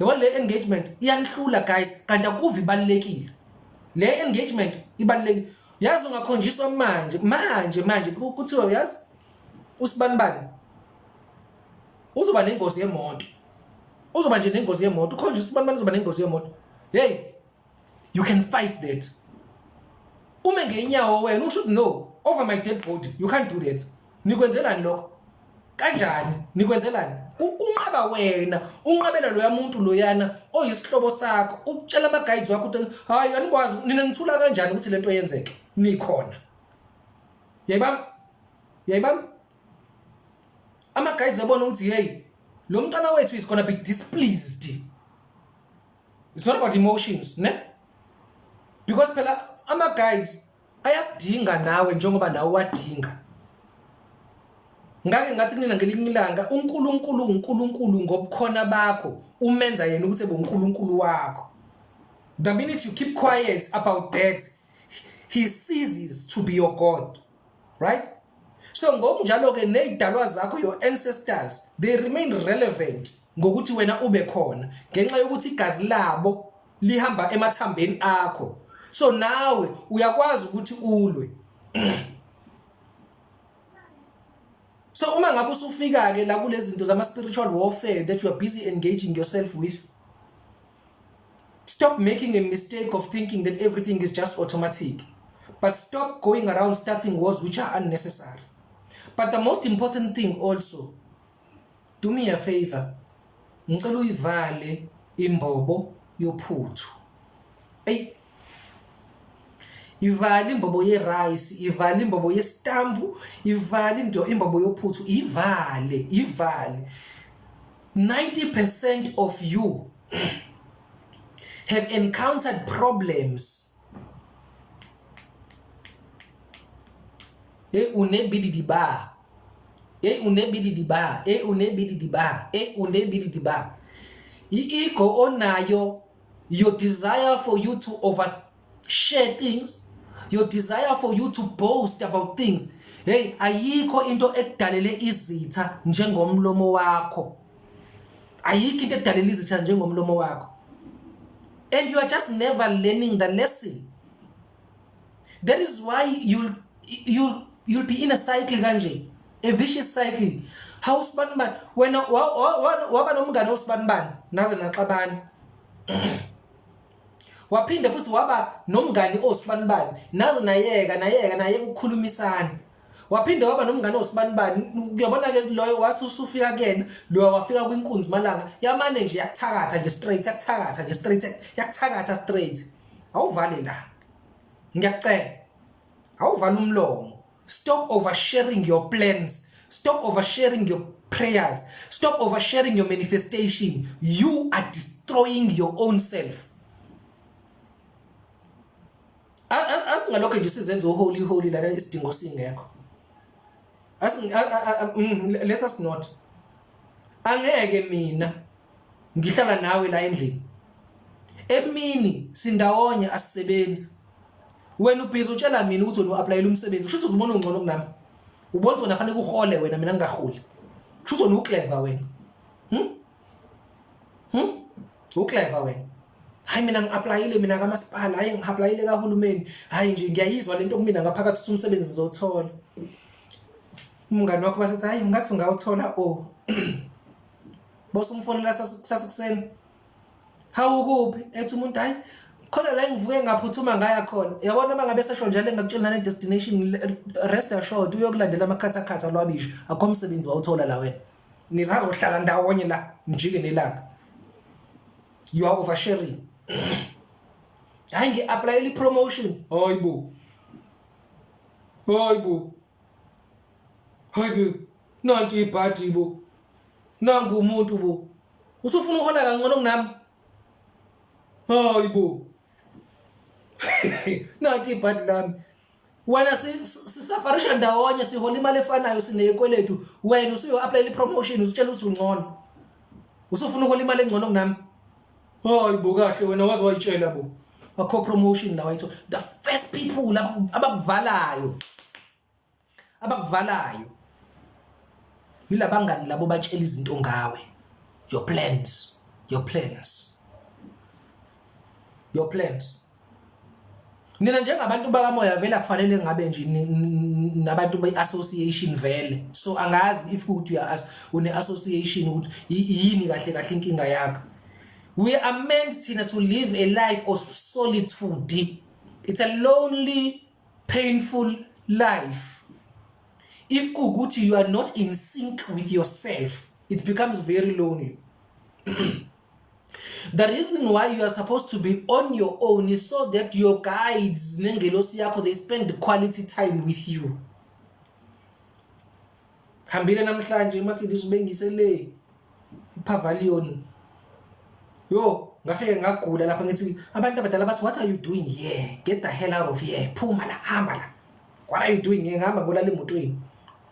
S1: yabona le engagement iyanhlula guys kanti akuvi ibalekile. Le engagement ibalekile. Yazi ungakhonjiswa manje kuthiwa yazi usibanibani uzoba nengozi yemoto. Uzoba nje nengozi yemoto. Ukhonjiswa usibanibani uzoba nengozi yemoto. Hey, you can fight that. Uma ngenyawo wena usho no over my dead body. You can't do that. Nikwenzelani lokho? Kanjani? Nikwenzelani? Unqaba wena, unqabela lo yamuntu loyana oyisihlobo sakho. Ukutshela ama guides wakho ukuthi hayi anikwazi nina nithula kanjani ukuthi lento yenzeke. Nikhona. Yayibam? Ama guides abona ukuthi hey, lo mntwana wethu is gonna be displeased. It's not about emotions, ne? Because phela ama guides ayakudinga nawe njengoba nawe wadinga. Ngake ngathi kunina ngelinye ilanga uNkulunkulu ngobukhona bakho umenza yena ukuthi ebe uNkulunkulu wakho. The minute you keep quiet about that, he ceases to be your God. Right? So ngokunjalo ke nezidalwa zakho, your ancestors, they remain relevant ngokuthi wena ube khona ngenxa yokuthi igazi labo lihamba emathambeni akho. So nawe uyakwazi ukuthi ulwe. So uma ngabe usufika ke la kulezi zinto zama spiritual warfare that you are busy engaging yourself with, stop making a mistake of thinking that everything is just automatic. But stop going around starting wars which are unnecessary. But the most important thing also, do me a favor. Ngicela uyivale imbobo yophuthu. Hey. Ivale imbobo ye rice, ivale imbobo ye stampu, ivale imbobo yophuthu, ivale. 90% of you have encountered problems. Unebididiba. Ego onayo, your desire for you to overshare things, your desire for you to boast about things. Hey, ayikho into ekudalele izitha njengomlomo wakho. Ayikho into ekudalele izitha njengomlomo wakho. And you are just never learning the lesson. That is why you'll be in a cycle kanje, a vicious cycle. How usibanibani wena waba nomngane usibanibani naze naxabana. Waphinde futhi waba nomngane osibanibani naze naye ukukhulumisana. Waphinde waba nomngane osibanibani uyabona ke lo wasusufika kena lo wafika kwinkunzi malanga yamane nje yakuthakatha nje straight. Awuvale la. Ngiyacela. Awuvale umlomo. Stop oversharing your plans. Stop oversharing your prayers. Stop oversharing your manifestation. You are destroying your own self. Asingalokho nje sizenze holy la isidingo singekho. Let us not. Angeke mina ngihlala nawe la endlini. Emini sindawonye asisebenzi. Wena ubhizi utshela mina ukuthi uapplyela umsebenzi. Kusho ukuthi uzibona ungcono kunami. Ubona ukuthi unafanele uhole wena mina ngingaholi. Kusho ukuthi uclever wena. Uclever wena. Hayi mina ngiapplyile mina kamasipala, hayi ngiapplyile kahulumeni. Hayi nje ngiyayizwa lento kumina ngaphakathi ukuthi umsebenzi ngizothola. Umngane wakho basethi hayi ngathi ngawuthola Boss umfonela sasekuseni. Hawu kuphi? Ethi umuntu hayi khona la ngivuke ngaphuthuma ngaya khona. Yabona mangabe sesho njalo ngakutshela na destination rest assured uyokulandela amakhatha lwabisho. Akho umsebenzi wawuthola la wena. Nizazohlala ndawonye la njike nelapha. You are oversharing. Hayi ngi-applyele promotion. Hayibo. Nanti ibhadi bo. Nangu umuntu bo. Usufuna uhola kangcono kunami. Hayibo. Nanti ibhadi lami. wena sisafarisha ndawonye sihola imali efanayo sineyikweletu wena usuyo apply promotion usitshela ukuthi ungcono usufuna ukuhola imali engcono kunami hayi bo kahle wena wazi wayitshela bo akho promotion la wayitho the first people abakuvalayo yilabangani labo batshela izinto ngawe your plans nina njengabantu bakamoya vele akufanele ngabe nje nabantu be-association vele so angazi if ukuthi une-association ukuthi yini kahle inkinga yakho. We are meant Tina to live a life of solitude. It's a lonely, painful life. If kuguti you are not in sync with yourself, it becomes very lonely. The reason why you are supposed to be on your own is so that your guides, nengelosi yako, they spend quality time with you. Hambile namhlanje mathi ndisubengise le Pavilion. Yo, ngafike ngagula lapha ngithi abantu abadala bathi what are you doing here? Get the hell out of here. Phuma la, hamba la. What are you doing? Ngihamba ngolala emotweni.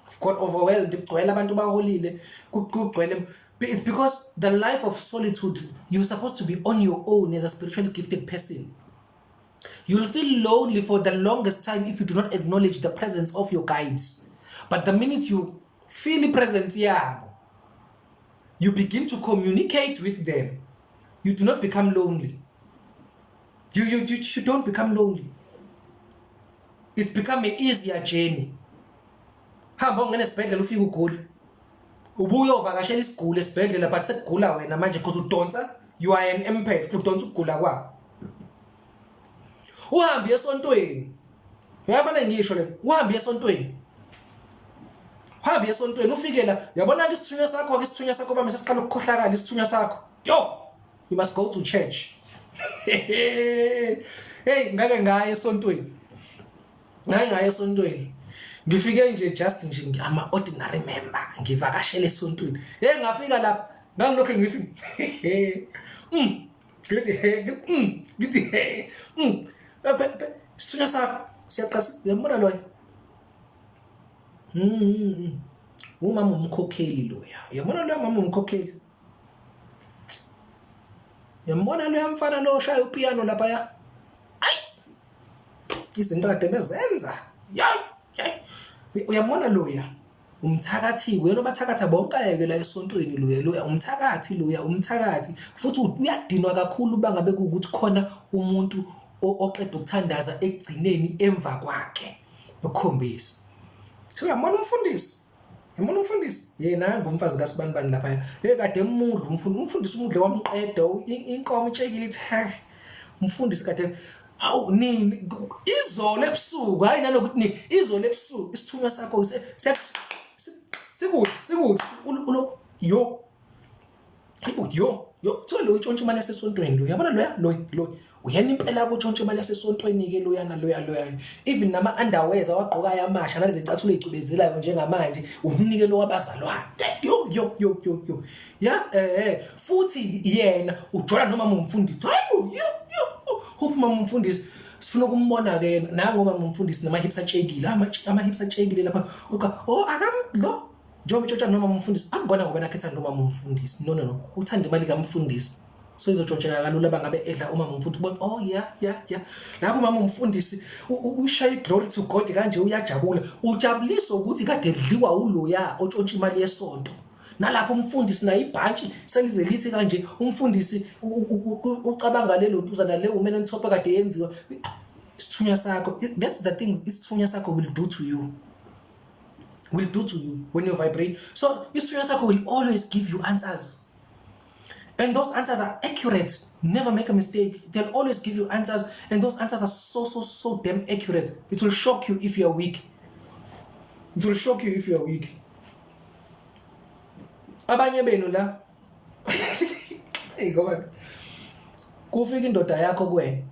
S1: I've got overwhelmed. Kugcwele abantu baholile. Kugcwele. It's because the life of solitude, you're supposed to be on your own as a spiritually gifted person. You'll feel lonely for the longest time if you do not acknowledge the presence of your guides. But the minute you feel present, you begin to communicate with them. You do not become lonely. You don't become lonely. It's become an easier journey. Hamba ungena esibhedlela ufika ugula. Ubuye uvakashela isiguli esibhedlela but sekugula wena manje because udonsa, you are an empath, udonsa ukugula kwakho. Uhambe esontweni. Uyabona ngisho le, uhambe esontweni. Uhambe esontweni ufike la, yabona ke isithunywa sakho bami sesiqala ukukhohlakala isithunywa sakho. Yo! You must go to church. Hey, ngake ngaye esontweni. Ngaye esontweni. Ngifike nje just nje ama ordinary member, ngivakashele esontweni. Hey, ngafika lapha, ngangilokho ngithi ngithi isithunywa sakho siyaqasa, uyambona loyo? Umama umkhokheli loya. Uyambona loya mama umkhokheli? Yambona lo mfana lo oshaya upiano lapha ya. Ay! Izinto kade bezenza. Uyambona loya? Umthakathi, wena bathakatha bonke ayeke la esontweni loya umthakathi. Futhi uyadinwa kakhulu bangabe ukuthi khona umuntu oqeda ukuthandaza egcineni emva kwakhe. Ukukhombisa. Uyambona umfundisi? Yena ngumfazi kaSibanibani lapha. Kade emudla umfundisi umudle wamqeda inkomo itshekile ithi umfundisi kade hawu nini izolo ebusuku hayi nalokuthi ni izolo ebusuku isithunywa sakho sikuthi ulo yo thola lo intshontshe imali yasesontweni lo yabona lo uyena impela ukutshontshe imali yasesontweni ke loya even nama underwears awagqoka yamasha nalezi icathulo ezicubezelayo njengamanje umnikelo wabazalwane yo futhi yena ujola noma umfundisi hayi yo mama umfundisi sifuna ukumbona ke nangoba umfundisi nama hips atshekile ama hips atshekile lapha akamlo njengoba utshotshwa noma umfundisi ambona ngoba nakhetha noma umfundisi no uthanda imali kaMfundisi so izotshontsheka kalula bangabe edla uma umfundisi ubona lapho mama umfundisi ushaya glory to God kanje uyajabula ujabuliso ukuthi kade edliwa uloya otshontsha imali yesonto nalapho umfundisi na ibhantshi selize lithi kanje umfundisi ucabanga lelo ntuzana le woman on top kade yenziwa isithunywa sakho. That's the things isithunywa sakho will do to you when you vibrate. So isithunywa sakho will always give you answers, and those answers are accurate. Never make a mistake. They'll always give you answers, and those answers are so damn accurate. It will shock you if you are weak. Abanye benu la hey ngoba kufika indoda yakho kuwena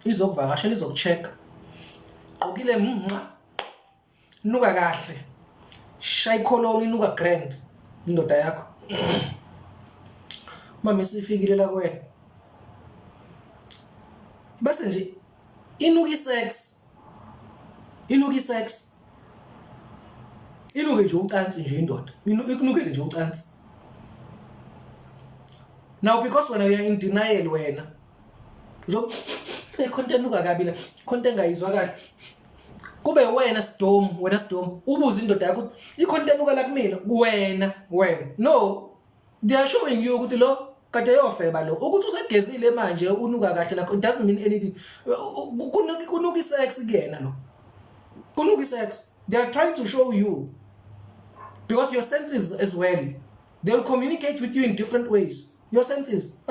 S1: izokuvakashela izokucheck qokile nuka kahle shay colony nuka grand indoda yakho mama isifikile la kuwena base nje inuka isex inuka isex, inuke nje ucansi nje indoda, ikunukele nje ucansi. Now because when you are in denial wena uzo content uka kabi la, content engayizwa kahle, kube wena Sidom, ubuza indoda yakho i-content uka la kumina wena. No, they are showing you ukuthi lo kade yofeba lo ukuthi usegezile manje unuka kahle la, it doesn't mean anything. Kunuka isex kuyena lo, kunuka isex. They are trying to show you, because your senses as well, they'll communicate with you in different ways. Your senses,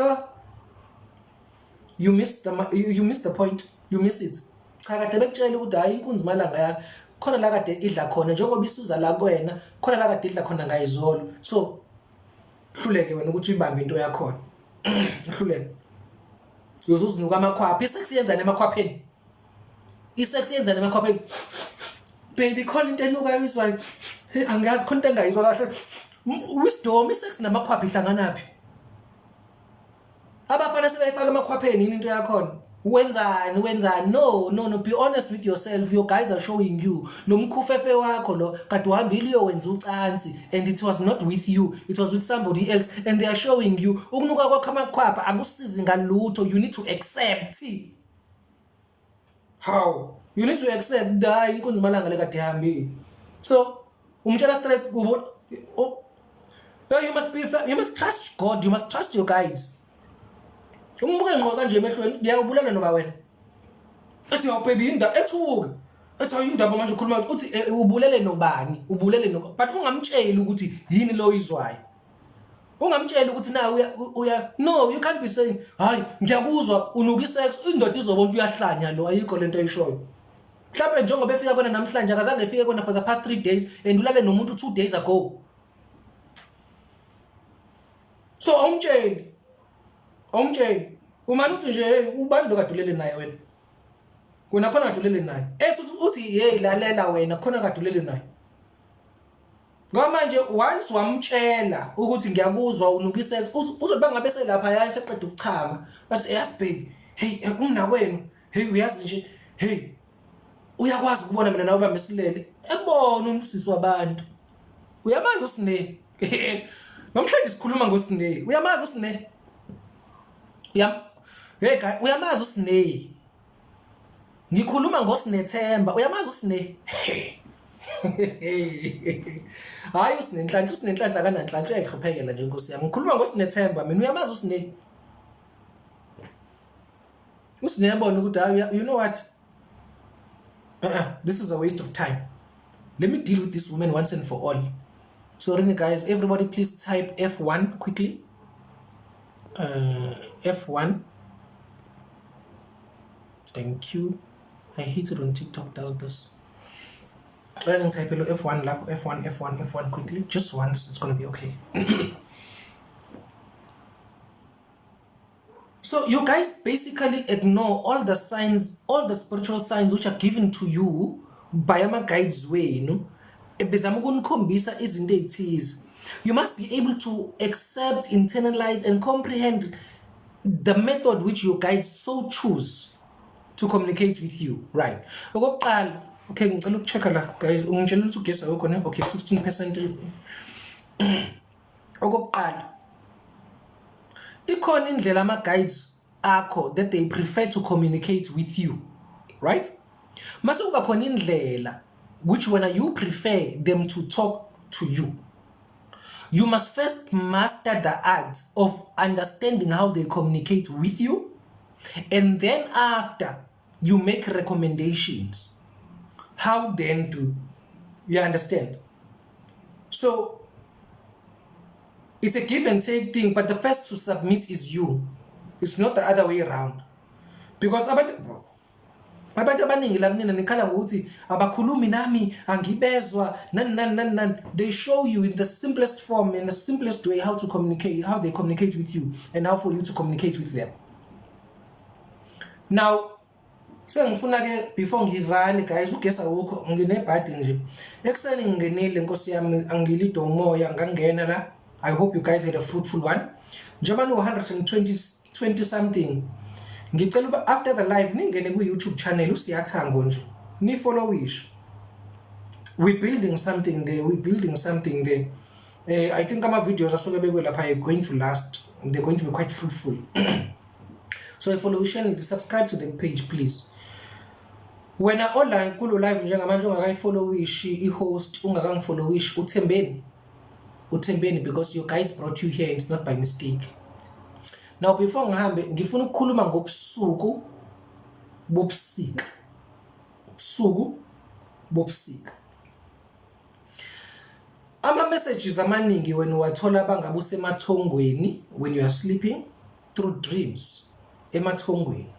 S1: you missed the point, you miss it. Kade bekutshela ukuthi hayi inkunzi malanga ya khona la kade idla khona, njengoba isuza la kuwena khona la kade idla khona ngayizolo. So hluleke wena ukuthi uyibambe into yakho, hluleke. Uyozuzinuka amakhwapha. Isex yenza nemakhwapheni, isex yenza nemakhwapheni. Baby khona into enuka yizwayo, angazi khona into engayizwa kahle. Wisdom, isex namakhwapha ihlangana phi? Abafana sebeyifaka amakhwapheni yini into yakhona? Wenzani? No, be honest with yourself. Your guys are showing you lo mkhufefe wakho lo kade uhambile uyowenza ucansi, and it was not with you, it was with somebody else, and they are showing you ukunuka kwakho amakhwapha akusizi ngalutho. You need to accept. How? You need to accept that inkunzi malanga le kade ihambile. So umtshela straight kubo, you must trust God, you must trust your guides. Umbuke ngqo kanje emehlweni ngiyakubulala noba wena. Ethi awubaby inda ethuke. Ethi ayindaba manje ukhuluma uthi ubulele nobani? Ubulele no, but ungamtsheli ukuthi yini lo izwayo. Ungamtsheli ukuthi na uya no, you can't be saying, "Hayi, ngiyakuzwa unuka isex." Indoda izobona uyahlanya lo, ayikho lento ayishoyo. Mhlawumbe njengoba efika kona namhlanje akazange efike kona for the past 3 days and ulale nomuntu 2 days ago. So awumtsheli umani uthi nje ubani lo kadulele naye wena, kuna khona kadulele naye ethi uthi hey lalela wena khona kadulele naye. Ngoba manje once wamtshela ukuthi ngiyakuzwa unuka isex, uzoba ngabe selapha yayi seqeda ukuchama base yes baby, hey umna wenu, hey uyazi nje, hey uyakwazi ukubona mina nawe bamesilele ebona umsisi wabantu. Uyamazi usine namhlanje sikhuluma ngosine, uyamazi usine. Hey guy, uyamazi usine. Ngikhuluma ngoSinethemba, uyamazi usine. Hayi usinenhlanhla kananhlanhla uyayihluphekela nje Nkosi yami. Ngikhuluma ngoSinethemba mina, uyamazi usine. Usine yabona ukuthi hayi you know what? This is a waste of time. Let me deal with this woman once and for all. So guys, everybody please type F1 quickly. F1. Thank you. I hate it when TikTok does this. Learning type F1 lap, F1 quickly. Just once, it's gonna be okay. So you guys basically ignore all the signs, all the spiritual signs which are given to you by ama guides way, you know. Bezama ukunikhombisa izinto ezithize. You must be able to accept, internalize, and comprehend the method which your guides so choose to communicate with you, right? Okokuqala, okay, ngicela ukuchecka la guys, ungitshela ukuthi ugesa wakho ne? Okay, 16%. Okokuqala, ikhona indlela ama guides akho that they prefer to communicate with you, right? Mase kuba khona indlela which when you prefer them to talk to you. You must first master the art of understanding how they communicate with you, and then after you make recommendations. How then do you understand? So it's a give and take thing, but the first to submit is you. It's not the other way around. Because abantu abaningi la kunina nikhala ngokuthi abakhulumi nami angibezwa nan. They show you in the simplest form, in the simplest way how to communicate, how they communicate with you and how for you to communicate with them. Now sengifuna ke before ngivale guys ugesa wokho nginebhadi nje ekuseni ngingenile Nkosi yami angilido umoya ngangena la. I hope you guys had a fruitful one. Njengoba no 120 something ngicela after the live ningene ku YouTube channel uSiyathango nje ni followish. We're building something there. I think our videos are going to last. They're going to be quite fruitful. So if follow channel, subscribe to the page, please. When I online kulo live njengamanje ungakayifollowish i-host ungakangifollowish uthembeni because your guys brought you here and it's not by mistake. Now before ngihambe ngifuna ukukhuluma ngobusuku bobusika. Ubusuku bobusika. Ama messages amaningi when uwathola bangabe usemathongweni when you are sleeping through dreams emathongweni.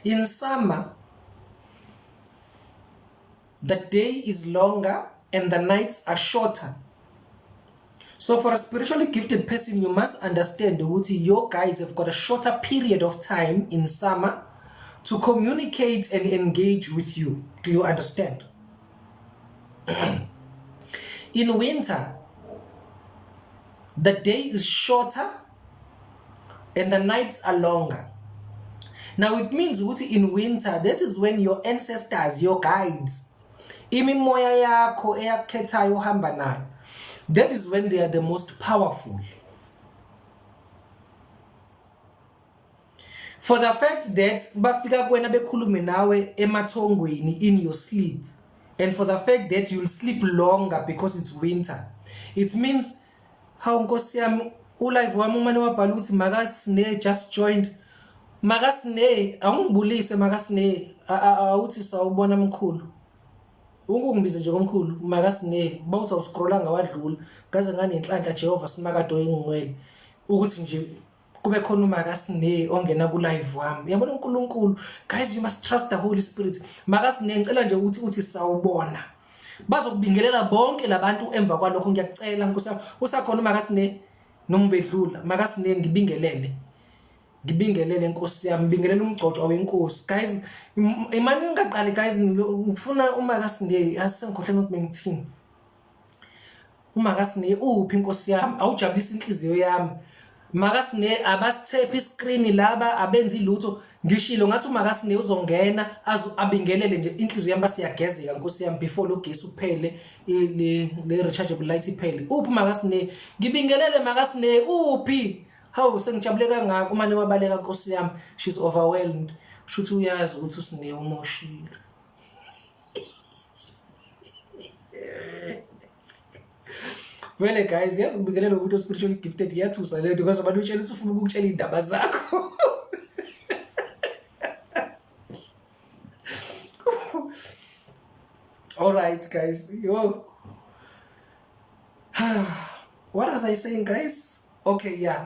S1: In summer the day is longer and the nights are shorter. So for a spiritually gifted person, you must understand that your guides have got a shorter period of time in summer to communicate and engage with you. Do you understand? In winter, the day is shorter and the nights are longer. Now it means in winter, that is when your ancestors, your guides, imimoya yakho eyakhethayo uhamba nayo, that is when they are the most powerful. For the fact that bafika kwena bekhulume nawe emathongweni in your sleep, and for the fact that you'll sleep longer because it's winter, it means how nkosi yami ulive wami umane wabhala ukuthi makasine just joined. Makasine awungibulise makasine awuthi sawubona mkhulu. Ungungibize nje komkhulu makasine bawuthi awuscrolla ngawadlula ngaze nganenhlanhla Jehova simakado engingwele ukuthi nje kube khona umakasine ongena ku live wami. Yabona uNkulunkulu, guys, you must trust the Holy Spirit. Makasine ngicela nje uthi sawubona. Bazokubingelela bonke labantu emva kwalokho ngiyacela nkosi usakhona umakasine noma bedlula makasine ngibingelele nkosi yami bingelela umgcoco wenkosi. Guys, imani ngaqali guys ngifuna umakasine asengikhohleni ukuthi bengithini. Umakasine uphi inkosi yami awujabulisa inhliziyo yami. Makasine abasithepha iscreen laba abenza ilutho ngishilo ngathi umakasine uzongena abingelele nje inhliziyo yami basiyagezeka nkosi yami before lo gesi uphele le rechargeable light iphele. Uphi makasine ngibingelele makasine uphi. Hawu sengijabule kangaka umane wabaleka nkosi yami. She's overwhelmed. Shuthi uyazi ukuthi usine umoshile. Well guys, yes, ngibingelela ukuthi spiritually gifted yathusa le because abantu utshela ukuthi ufuna ukutshela indaba zakho. All right guys. Yo. What was I saying guys? Okay, yeah.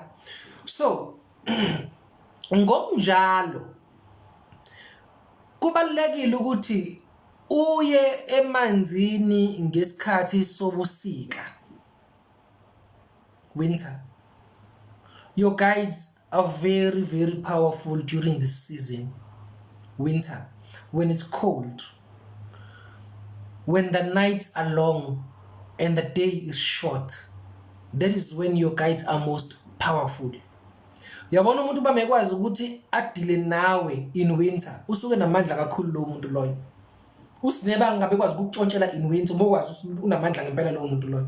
S1: So, ngokunjalo kubalekile ukuthi uye emanzini ngesikhathi sobusika. Winter. Your guides are very, very powerful during this season. Winter. When it's cold. When the nights are long and the day is short. That is when your guides are most powerful. Uyabona umuntu bamekwazi ukuthi adile nawe in winter. Usuke namandla kakhulu lo muntu loyo. Usineba ngabe kwazi ukuthontshela in winter, mokwazi unamandla ngempela lo muntu loyo.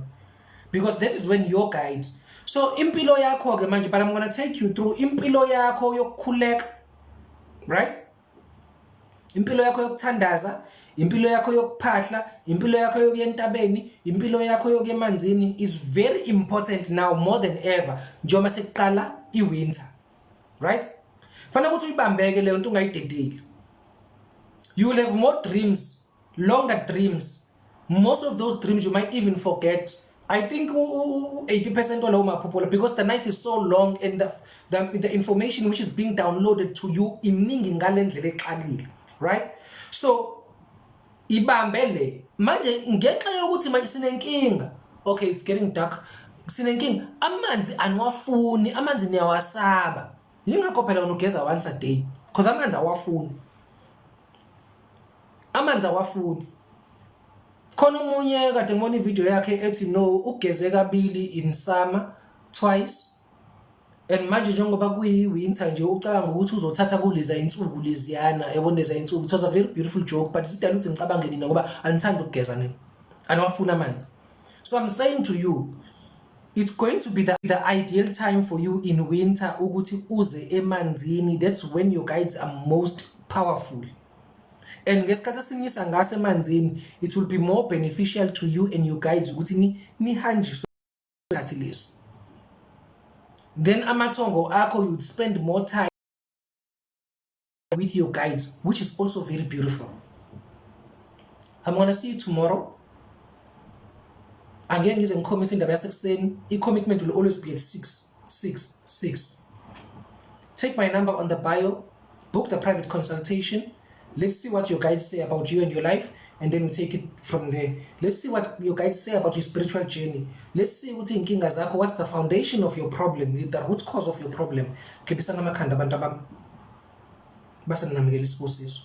S1: Because that is when your guides. So impilo yakho ke manje, but I'm going to take you through impilo yakho yokukhuleka, right? Impilo yakho yokuthandaza, impilo yakho yokuphahla, impilo yakho yokuyentabeni, impilo yakho yokuyemanzini is very important now more than ever njengoba sekuqala iwinter, right? Fanele ukuthi uyibambeke le nto ungayidedeli. You will have more dreams, longer dreams. Most of those dreams you might even forget. I think 80% all over popular because the night is so long and the information which is being downloaded to you iningi ngalendlela eqalile, right? So ibambele manje ngenxa yokuthi manje sinenkinga. Okay, it's getting dark. Sinenkinga, amanzi anwafuni, amanzi niyawasaba. Yingakho phela unugeza once a day because amanzi awafuni. Amanzi awafuni. Khona umunye kade ngibona video yakhe ethi no ugeze kabili in summer twice And manje njengoba kuyi-winter nje ucabanga ukuthi uzothatha kuleza insuku leziyana yabona leza insuku. It was a very beautiful joke but sidala ukuthi ngicabange nina ngoba anithanda ukugeza nina anwafuna amanzi. So I'm saying to you, it's going to be the ideal time for you in winter ukuthi uze emanzini. That's when your guides are most powerful. And ngesikhathi esinyisa ngase emanzini, it will be more beneficial to you and your guides ukuthi nihanjiswe ngathi lesi. Then amathongo akho, you would spend more time with your guides, which is also very beautiful. I'm gonna see you tomorrow. Again, ngize ngicomment indaba yasekuseni. I-commitment will always be at 666. Take my number on the bio, book the private consultation. Let's see what your guides say about you and your life, and then we take it from there. Let's see what your guides say about your spiritual journey. Let's see what's the foundation of your problem, the root cause of your problem. Kebisana makhanda abantu abami. Basa ninamukela isibusiso.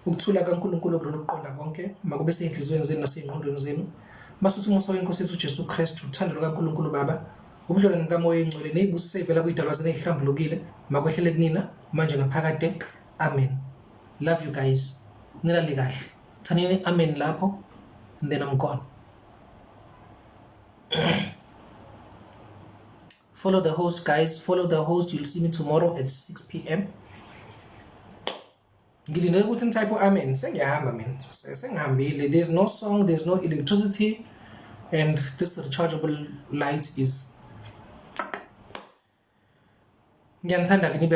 S1: Ukuthula kaNkulunkulu okuqonda konke makube seyinhlizweni zenu naseyingqondweni zenu. Masuthi umusa weNkosi yethu Jesu Kristu, uthando lukaNkulunkulu Baba, ubudlelwano kaMoya Oyingcwele nezibusiso ezivela kuyidalwa zenu ezihlambulukile makwehlele kunina manje naphakade. Amen. Love you guys. Nilale kahle. Thanini amen lapho, and then I'm gone. Follow the host, guys. Follow the host. You'll see me tomorrow at 6 p.m. Ngilindele ukuthi nitype amen. Sengiyahamba man. Sengihambile. There's no song, there's no electricity, and this rechargeable light is. Ngiyanithanda ke nibe